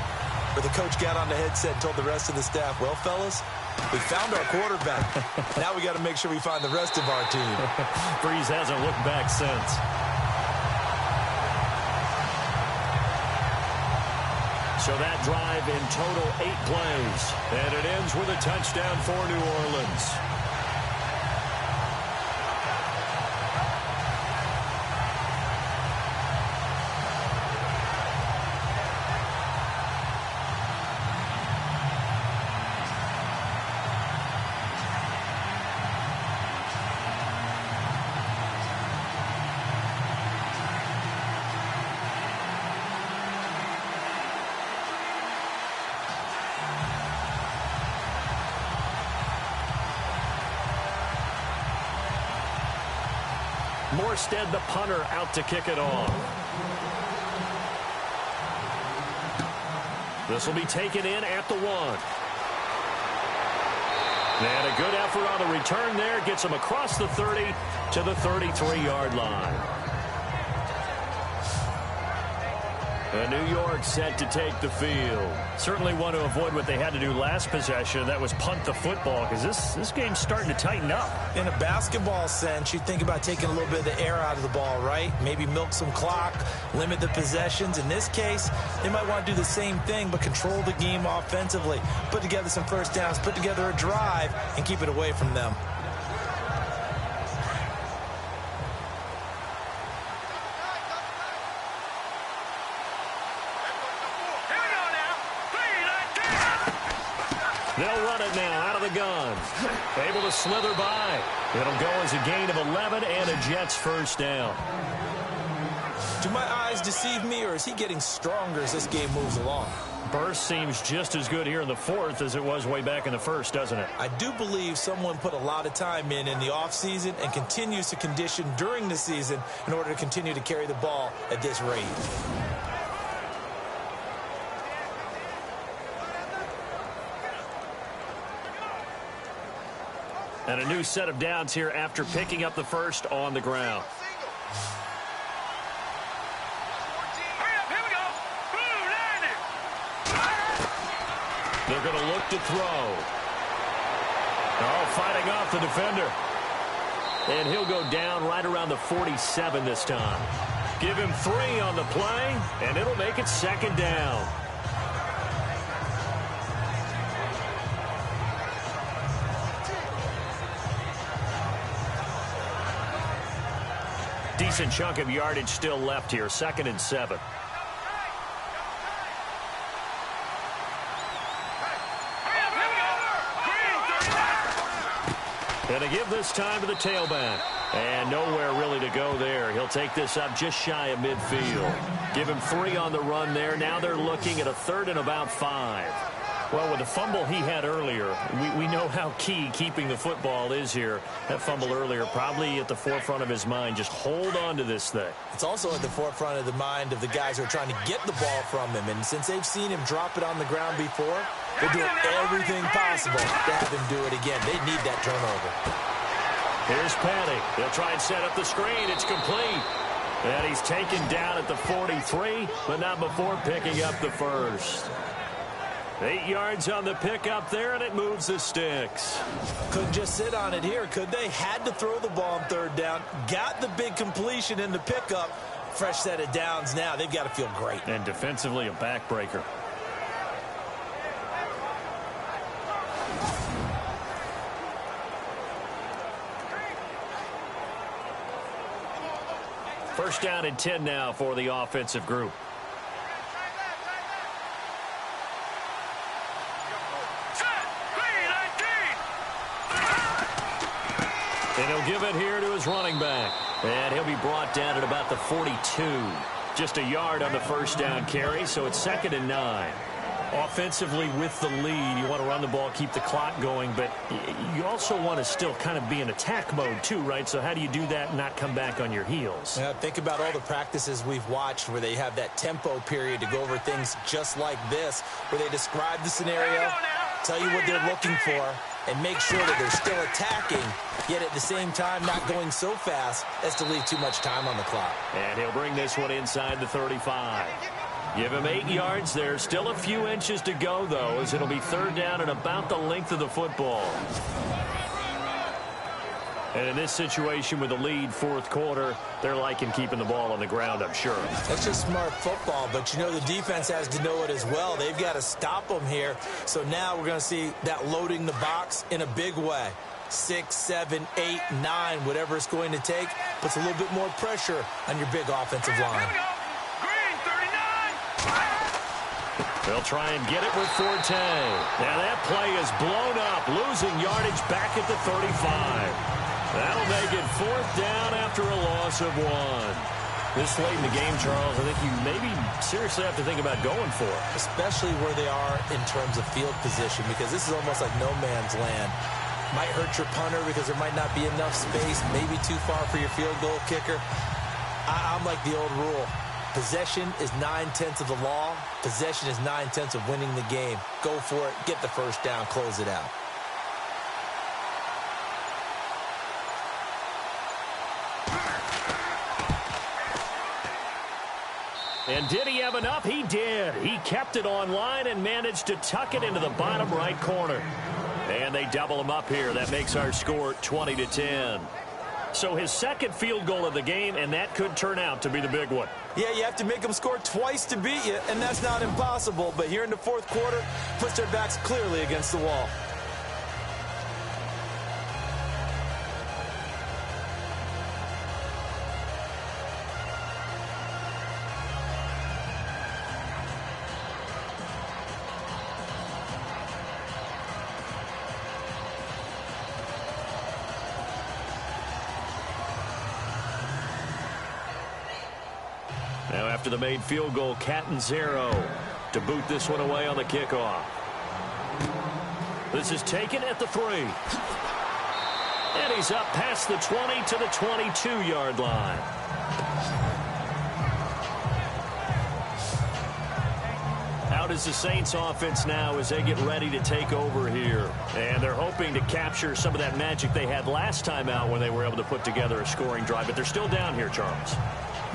But the coach got on the headset and told the rest of the staff, well, fellas, we found our quarterback. Now we got to make sure we find the rest of our team. Breeze hasn't looked back since. So that drive in total 8 plays. And it ends with a touchdown for New Orleans. Morstead, the punter, out to kick it off. This will be taken in at the 1. And a good effort on the return there. Gets him across the 30 to the 33-yard line. And New York set to take the field. Certainly want to avoid what they had to do last possession. That was punt the football, because this game's starting to tighten up. In a basketball sense, you think about taking a little bit of the air out of the ball, right? Maybe milk some clock, limit the possessions. In this case, they might want to do the same thing, but control the game offensively. Put together some first downs, put together a drive, and keep it away from them. They'll run it now out of the gun. Able to slither by. It'll go as a gain of 11 and a Jets first down. Do my eyes deceive me, or is he getting stronger as this game moves along? Burst seems just as good here in the fourth as it was way back in the first, doesn't it? I do believe someone put a lot of time in the offseason and continues to condition during the season in order to continue to carry the ball at this rate. And a new set of downs here after picking up the first on the ground. They're going to look to throw. Oh, fighting off the defender. And he'll go down right around the 47 this time. Give him 3 on the play, and it'll make it 2nd down. Decent chunk of yardage still left here. 2nd and 7. Going to give this time to the tailback. And nowhere really to go there. He'll take this up just shy of midfield. Give him 3 on the run there. Now they're looking at a 3rd and about 5. Well, with the fumble he had earlier, we know how key keeping the football is here. That fumble earlier probably at the forefront of his mind. Just hold on to this thing. It's also at the forefront of the mind of the guys who are trying to get the ball from him. And since they've seen him drop it on the ground before, they're doing everything possible to have him do it again. They need that turnover. Here's Patty. They'll try and set up the screen. It's complete. And he's taken down at the 43, but not before picking up the first. 8 yards on the pickup there, and it moves the sticks. Couldn't just sit on it here, could they? Had to throw the ball on 3rd down. Got the big completion in the pickup. Fresh set of downs now. They've got to feel great. And defensively, a backbreaker. First down and 10 now for the offensive group. And he'll give it here to his running back. And he'll be brought down at about the 42. Just a yard on the first down carry, so it's 2nd and 9. Offensively with the lead, you want to run the ball, keep the clock going, but you also want to still kind of be in attack mode too, right? So how do you do that and not come back on your heels? Yeah, think about all the practices we've watched where they have that tempo period to go over things just like this, where they describe the scenario, tell you what they're looking for, and make sure that they're still attacking, yet at the same time not going so fast as to leave too much time on the clock. And he'll bring this one inside the 35. Give him 8 yards there. Still a few inches to go, though, as it'll be 3rd down and about the length of the football. And in this situation with the lead, 4th quarter, they're liking keeping the ball on the ground, I'm sure. That's just smart football, but you know the defense has to know it as well. They've got to stop them here. So now we're going to see that loading the box in a big way. 6, 7, 8, 9, whatever it's going to take, puts a little bit more pressure on your big offensive line. They'll try and get it with Forte. Now that play is blown up, losing yardage back at the 35. That'll make it 4th down after a loss of 1. This late in the game, Charles, I think you maybe seriously have to think about going for it. Especially where they are in terms of field position, because this is almost like no man's land. Might hurt your punter because there might not be enough space, maybe too far for your field goal kicker. I'm like the old rule. Possession is 9/10 of the law. Possession is 9/10 of winning the game. Go for it. Get the first down. Close it out. And did he have enough? He did. He kept it online and managed to tuck it into the bottom right corner. And they double him up here. That makes our score 20-10. So his 2nd field goal of the game, and that could turn out to be the big one. Yeah, you have to make them score twice to beat you, and that's not impossible. But here in the 4th quarter, puts their backs clearly against the wall. Now after the made field goal, Catanzaro to boot this one away on the kickoff. This is taken at the 3. And he's up past the 20 to the 22-yard line. Out is the Saints offense now as they get ready to take over here. And they're hoping to capture some of that magic they had last time out when they were able to put together a scoring drive. But they're still down here, Charles.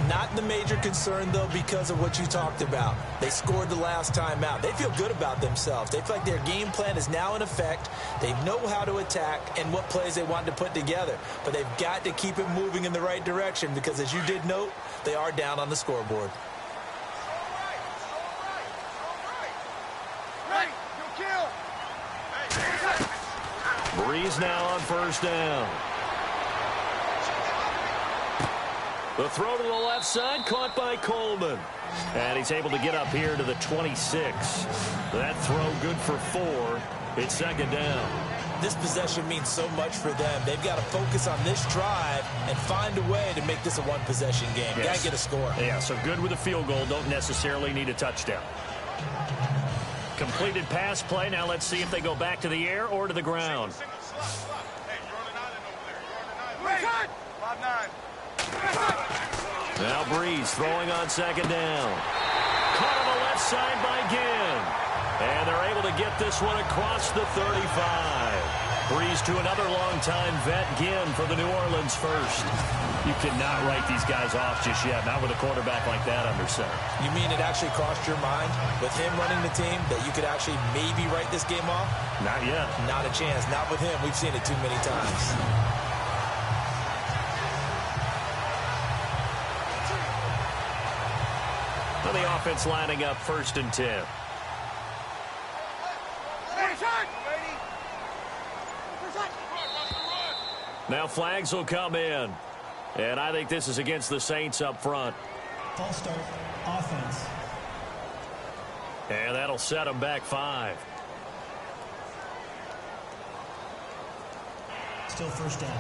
Not the major concern, though, because of what you talked about. They scored the last time out. They feel good about themselves. They feel like their game plan is now in effect. They know how to attack and what plays they want to put together. But they've got to keep it moving in the right direction because, as you did note, they are down on the scoreboard. Breeze now on first down. The throw to the left side, caught by Coleman. And he's able to get up here to the 26. That throw good for 4. It's second down. This possession means so much for them. They've got to focus on this drive and find a way to make this a one-possession game. Yes. Got to get a score. Yeah, so good with a field goal. Don't necessarily need a touchdown. Completed pass play. Now let's see if they go back to the air or to the ground. Now Breeze throwing on second down. Caught on the left side by Ginn. And they're able to get this one across the 35. Breeze to another longtime vet, Ginn, for the New Orleans first. You cannot write these guys off just yet, not with a quarterback like that under center. You mean it actually crossed your mind with him running the team that you could actually maybe write this game off? Not yet. Not a chance. Not with him. We've seen it too many times. On the offense lining up first and 10. Now flags will come in. And I think this is against the Saints up front. False start, offense. And that'll set them back 5. Still first down.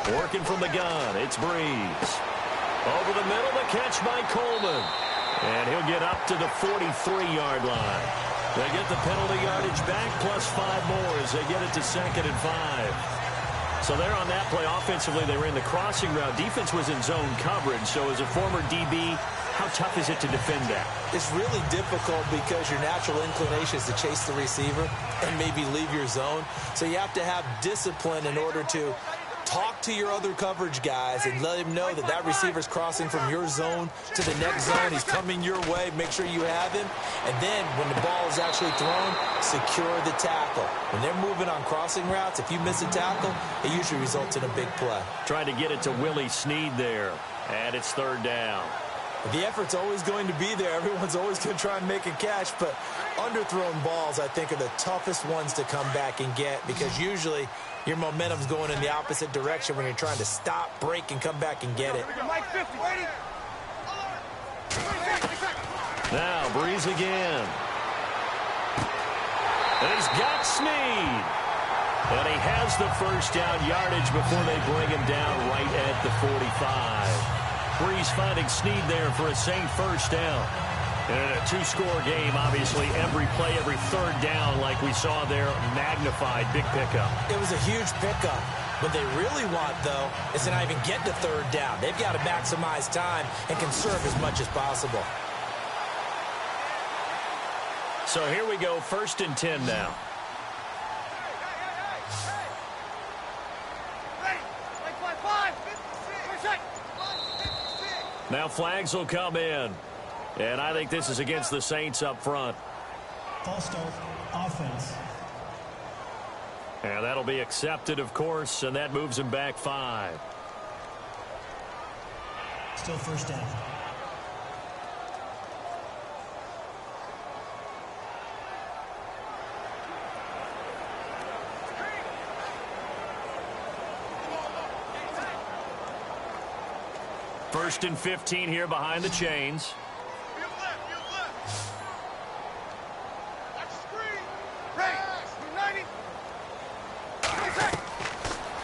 Working from the gun, it's Breeze. Over the middle, the catch by Coleman. And he'll get up to the 43-yard line. They get the penalty yardage back, plus 5 more as they get it to second and 5. So there on that play, offensively, they ran the crossing route. Defense was in zone coverage, so as a former DB, how tough is it to defend that? It's really difficult because your natural inclination is to chase the receiver and maybe leave your zone. So you have to have discipline in order to talk to your other coverage guys and let him know that that receiver's crossing from your zone to the next zone. He's coming your way. Make sure you have him. And then when the ball is actually thrown, secure the tackle. When they're moving on crossing routes, if you miss a tackle, it usually results in a big play. Trying to get it to Willie Snead there. And it's third down. The effort's always going to be there. Everyone's always going to try and make a catch, but underthrown balls, I think, are the toughest ones to come back and get because usually your momentum's going in the opposite direction when you're trying to stop, break, and come back and get it. Now, Breeze again. And he's got Snead. And he has the first down yardage before they bring him down right at the 45. Breeze finding Snead there for a Saint first down. And in a 2-score game, obviously, every play, every third down, like we saw there, magnified, big pickup. It was a huge pickup. What they really want, though, is to not even get to third down. They've got to maximize time and conserve as much as possible. So here we go, first and 10 now. Now flags will come in. And I think this is against the Saints up front. False start, offense. And that'll be accepted, of course, and that moves him back 5. Still first down. First and 15 here behind the chains.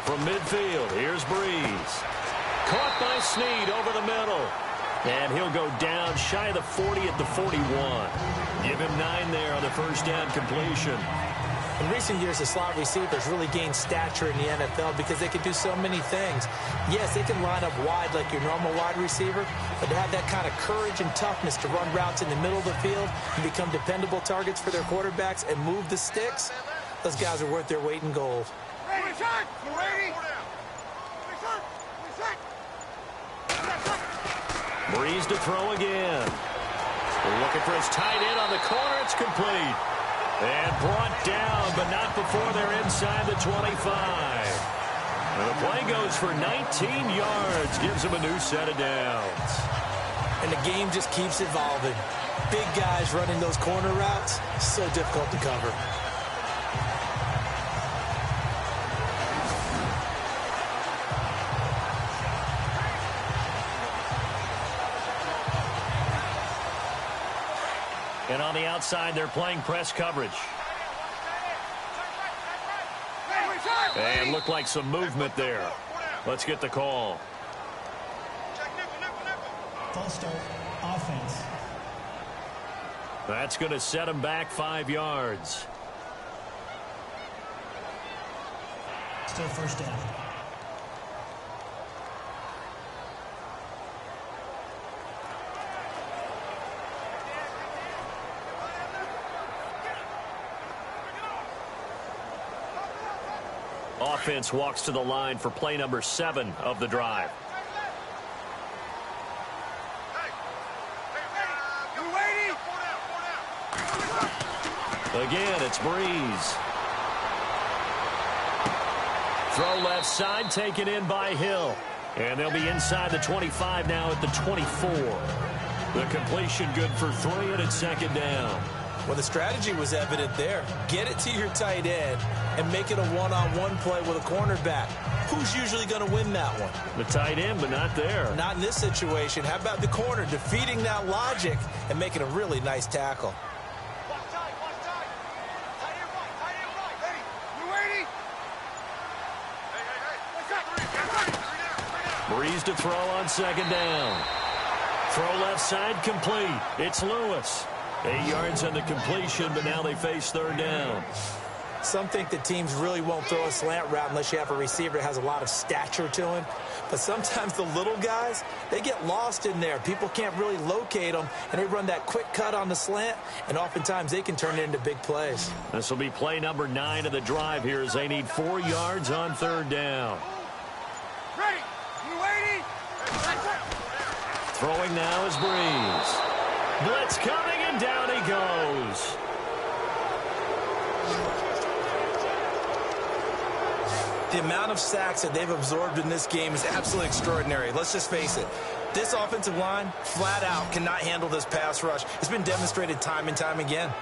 From midfield, here's Breeze. Caught by Snead over the middle. And he'll go down shy of the 40 at the 41. Give him 9 there on the first down completion. In recent years, the slot receivers really gained stature in the NFL because they can do so many things. Yes, they can line up wide like your normal wide receiver, but to have that kind of courage and toughness to run routes in the middle of the field and become dependable targets for their quarterbacks and move the sticks, those guys are worth their weight in gold. Breeze to throw again. Looking for his tight end on the corner. It's complete. And brought down, but not before they're inside the 25. And the play goes for 19 yards. Gives him a new set of downs. And the game just keeps evolving. Big guys running those corner routes, so difficult to cover. And on the outside, they're playing press coverage. And looked like some movement there. Let's get the call. False start, offense. That's going to set him back 5 yards. Still first down. Offense walks to the line for play number 7 of the drive. Again, it's Breeze. Throw left side, taken in by Hill. And they'll be inside the 25 now at the 24. The completion good for 3, and it's second down. Well, the strategy was evident there. Get it to your tight end and make it a one-on-one play with a cornerback. Who's usually going to win that one? The tight end, but not there. Not in this situation. How about the corner defeating that logic and making a really nice tackle? Breeze to throw on second down. Throw left side complete. It's Lewis. 8 yards on the completion, but now they face third down. Some think that teams really won't throw a slant route unless you have a receiver that has a lot of stature to him. But sometimes the little guys, they get lost in there. People can't really locate them, and they run that quick cut on the slant, and oftentimes they can turn it into big plays. This will be play number 9 of the drive here as they need 4 yards on third down. Throwing now is Breeze. Blitz coming, and down he goes. The amount of sacks that they've absorbed in this game is absolutely extraordinary. Let's just face it. This offensive line, flat out, cannot handle this pass rush. It's been demonstrated time and time again.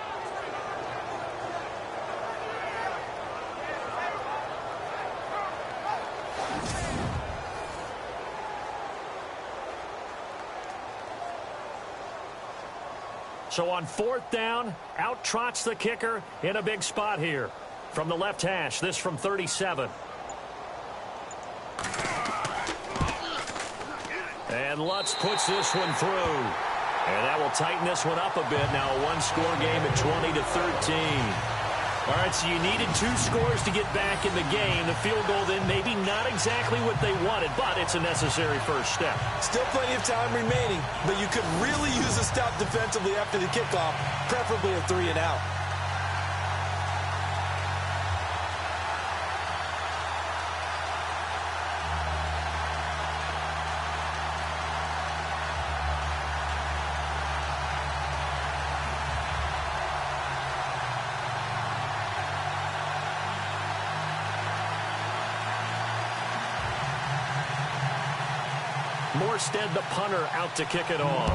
So on fourth down, out trots the kicker in a big spot here. From the left hash, this from 37. And Lutz puts this one through. And that will tighten this one up a bit. Now a one-score game at 20-13. All right, so you needed 2 scores to get back in the game. The field goal then maybe not exactly what they wanted, but it's a necessary first step. Still plenty of time remaining, but you could really use a stop defensively after the kickoff, preferably a 3 and out. Morstead, the punter, out to kick it off.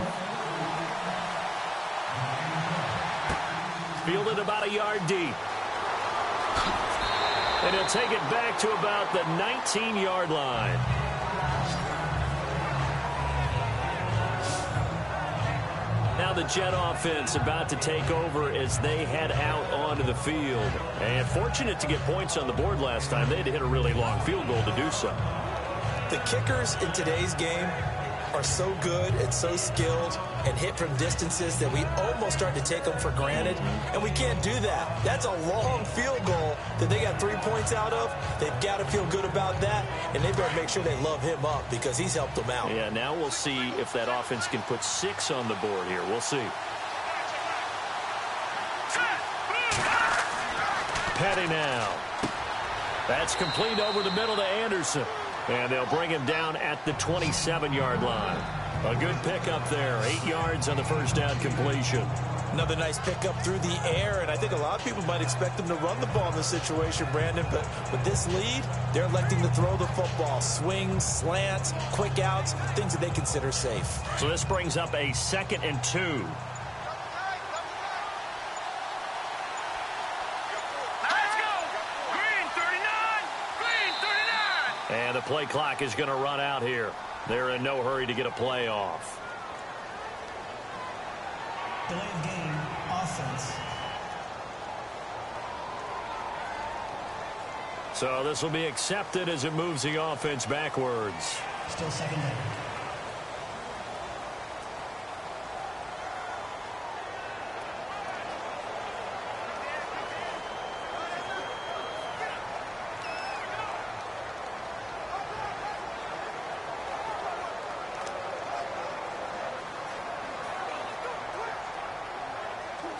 Fielded about a yard deep. And he'll take it back to about the 19-yard line. Now the Jet offense about to take over as they head out onto the field. And fortunate to get points on the board last time. They had to hit a really long field goal to do so. The kickers in today's game, are so good and so skilled and hit from distances that we almost start to take them for granted, and we can't do that. That's a long field goal that they got 3 points out of. They've got to feel good about that, and they better make sure they love him up because he's helped them out. Yeah, now we'll see if that offense can put 6 on the board here. We'll see. Petty now. That's complete over the middle to Anderson. And they'll bring him down at the 27-yard line. A good pickup there. 8 yards on the first down completion. Another nice pickup through the air, and I think a lot of people might expect them to run the ball in this situation, Brandon, but with this lead, they're electing to throw the football. Swings, slants, quick outs, things that they consider safe. So this brings up a 2nd and 2. And the play clock is going to run out here. They're in no hurry to get a play off. Delay of game, offense. So this will be accepted as it moves the offense backwards. Still 2nd down.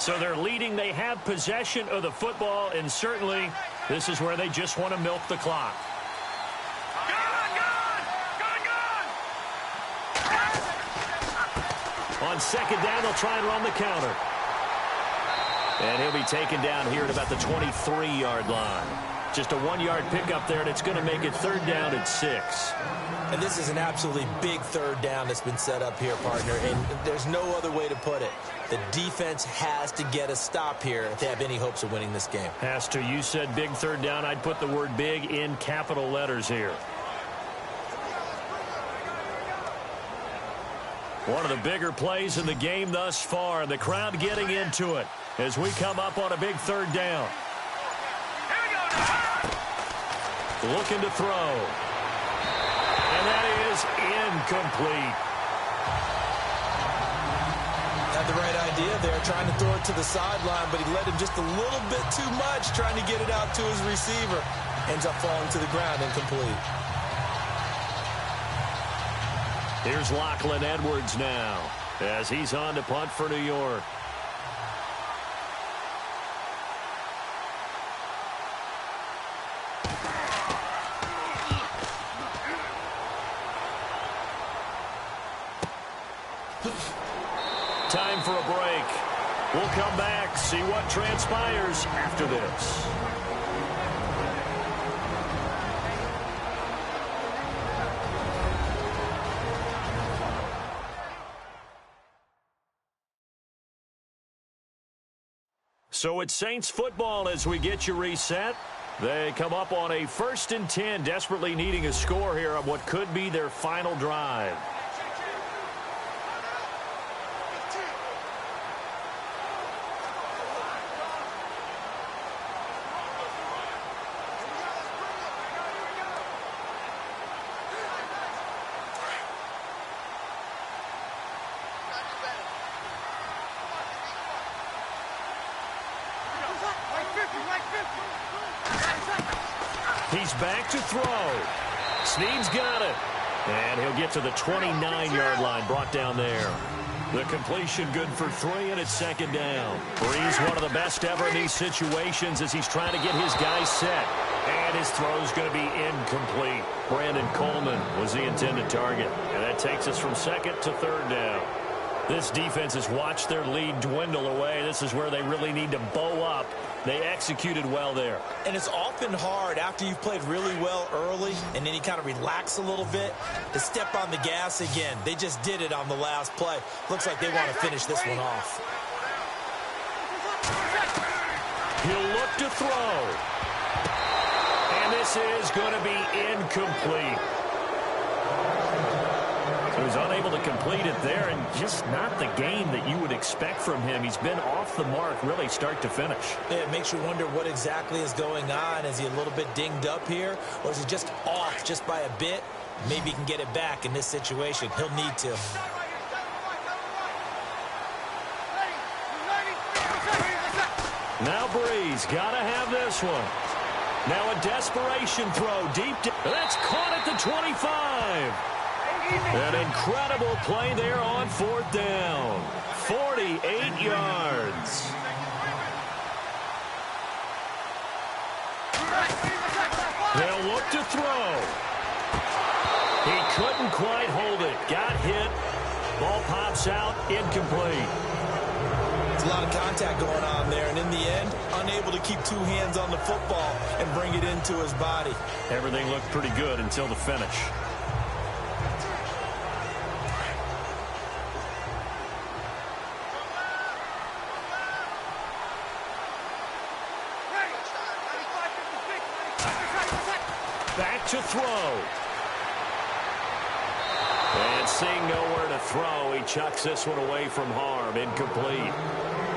So they're leading. They have possession of the football, and certainly this is where they just want to milk the clock. On 2nd down, they'll try and run the counter. And he'll be taken down here at about the 23-yard line. Just a 1-yard pickup there, and it's going to make it 3rd down and 6. And this is an absolutely big 3rd down that's been set up here, partner, and there's no other way to put it. The defense has to get a stop here if they have any hopes of winning this game. Has to. You said big 3rd down. I'd put the word big in capital letters here. One of the bigger plays in the game thus far, and the crowd getting into it as we come up on a big 3rd down. Looking to throw. And that is incomplete. Had the right idea there, trying to throw it to the sideline, but he led him just a little bit too much, trying to get it out to his receiver. Ends up falling to the ground, incomplete. Here's Lachlan Edwards now as he's on to punt for New York. Time for a break. We'll come back, see what transpires after this. So it's Saints football as we get you reset. They come up on a 1st and 10, desperately needing a score here on what could be their final drive. He's back to throw. Snead's got it. And he'll get to the 29-yard line, brought down there. The completion good for 3, and it's 2nd down. Breeze, one of the best ever in these situations as he's trying to get his guys set. And his throw's going to be incomplete. Brandon Coleman was the intended target. And that takes us from 2nd to 3rd down. This defense has watched their lead dwindle away. This is where they really need to bow up. They executed well there. And it's often hard after you've played really well early and then you kind of relax a little bit to step on the gas again. They just did it on the last play. Looks like they want to finish this one off. He'll look to throw. And this is going to be incomplete. He was unable to complete it there, and just not the game that you would expect from him. He's been off the mark really start to finish. Yeah, it makes you wonder what exactly is going on. Is he a little bit dinged up here, or is he just off just by a bit? Maybe he can get it back in this situation. He'll need to. Now Breeze got to have this one. Now a desperation throw deep. That's caught at the 25. An incredible play there on 4th down. 48 yards. They'll look to throw. He couldn't quite hold it. Got hit. Ball pops out. Incomplete. There's a lot of contact going on there, and in the end, unable to keep two hands on the football and bring it into his body. Everything looked pretty good until the finish. Back to throw. And seeing nowhere to throw, he chucks this one away from harm. Incomplete.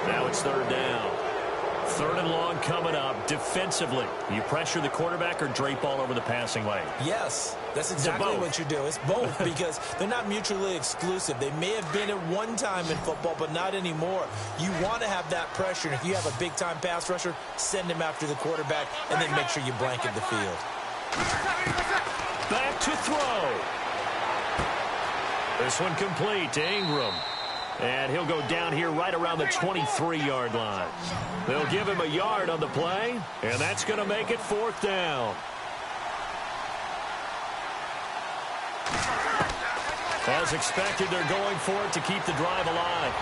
Now it's 3rd down. 3rd and long coming up. Defensively, you pressure the quarterback or drape all over the passing lane? Yes, that's exactly what you do. It's both because they're not mutually exclusive. They may have been at one time in football, but not anymore. You want to have that pressure, and if you have a big-time pass rusher, send him after the quarterback, and then make sure you blanket the field. Back to throw. This one complete to Ingram. And he'll go down here right around the 23-yard line. They'll give him a yard on the play, and that's going to make it 4th down. As expected, they're going for it to keep the drive alive.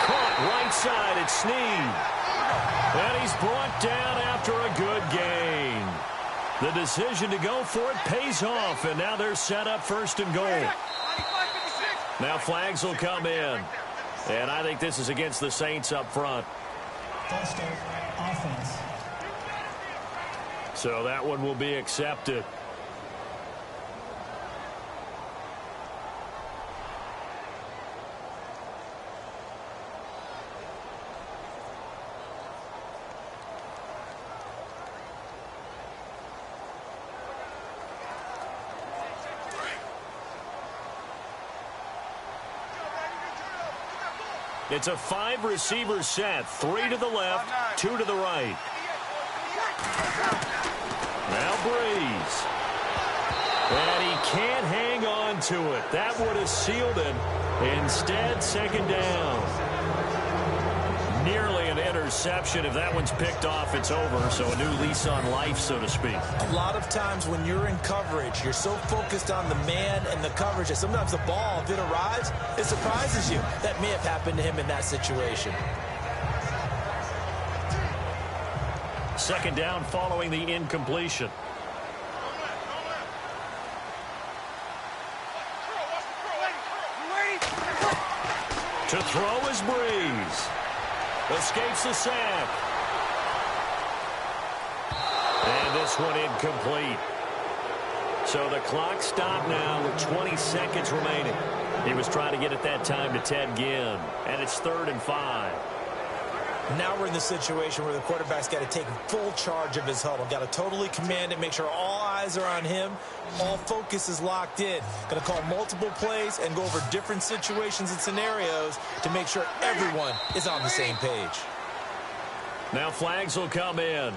Caught right side at Snead. And he's brought down after a good gain. The decision to go for it pays off, and now they're set up 1st and goal. Now flags will come in. And I think this is against the Saints up front. False start, offense. So that one will be accepted. It's a 5-receiver set. 3 to the left, 2 to the right. Now Breeze. And he can't hang on to it. That would have sealed it. Instead, 2nd down. Nearly an interception. If that one's picked off, it's over. So a new lease on life, so to speak. A lot of times when you're in coverage, you're so focused on the man and the coverage that sometimes the ball, if it arrives, it surprises you. That may have happened to him in that situation. 2nd down following the incompletion. To throw is Breeze. Escapes the sack. And this one incomplete. So the clock stopped now with 20 seconds remaining. He was trying to get it that time to Ted Ginn. And it's 3rd and 5. Now we're in the situation where the quarterback's got to take full charge of his huddle. Got to totally command it, make sure all eyes are on him. All focus is locked in. Going to call multiple plays and go over different situations and scenarios to make sure everyone is on the same page. Now flags will come in.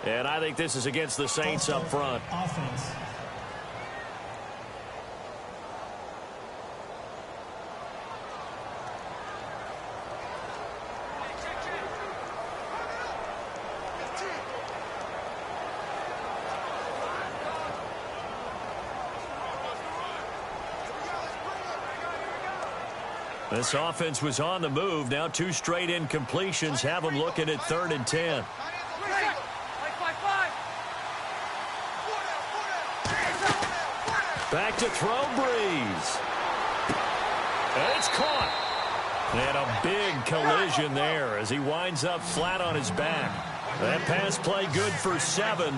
And I think this is against the Saints up front. Offense. This offense was on the move. Now 2 straight incompletions have them looking at 3rd and 10. Back to throw, Breeze. And it's caught. And a big collision there as he winds up flat on his back. That pass play good for 7,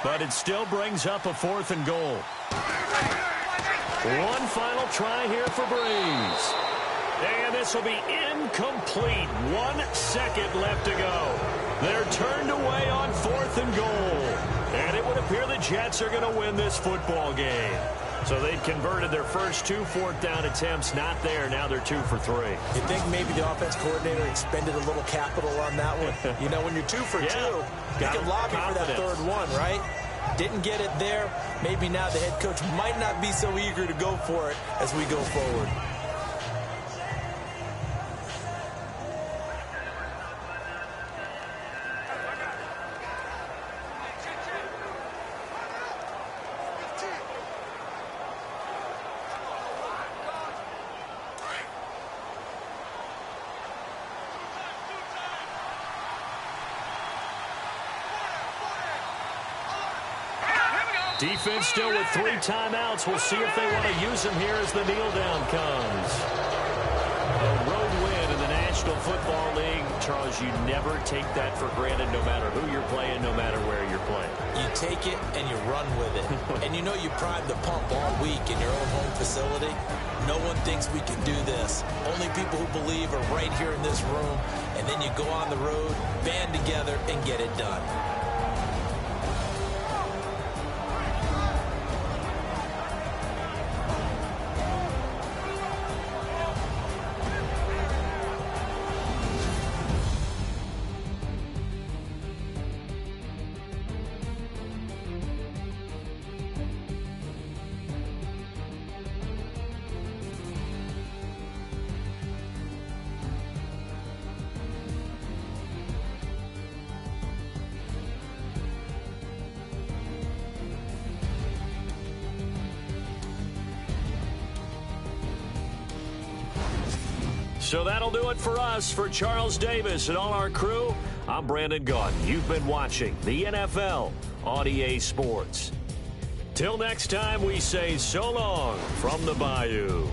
but it still brings up a 4th and goal. One final try here for Breeze. And this will be incomplete. 1 second left to go. They're turned away on 4th and goal. And it would appear the Jets are going to win this football game. So they'd converted their first 2 4th-down attempts. Not there. Now they're 2 for 3. You think maybe the offense coordinator expended a little capital on that one? You know, when you're 2 for 2, you can lobby for that 3rd one, right? Didn't get it there. Maybe now the head coach might not be so eager to go for it as we go forward. Defense still with 3 timeouts. We'll see if they want to use them here as the kneel down comes. A road win in the National Football League. Charles, you never take that for granted no matter who you're playing, no matter where you're playing. You take it and you run with it. And you know you primed the pump all week in your own home facility. No one thinks we can do this. Only people who believe are right here in this room. And then you go on the road, band together, and get it done. So that'll do it for us. For Charles Davis and all our crew, I'm Brandon Gaudin. You've been watching the NFL on EA Sports. Till next time, we say so long from the Bayou.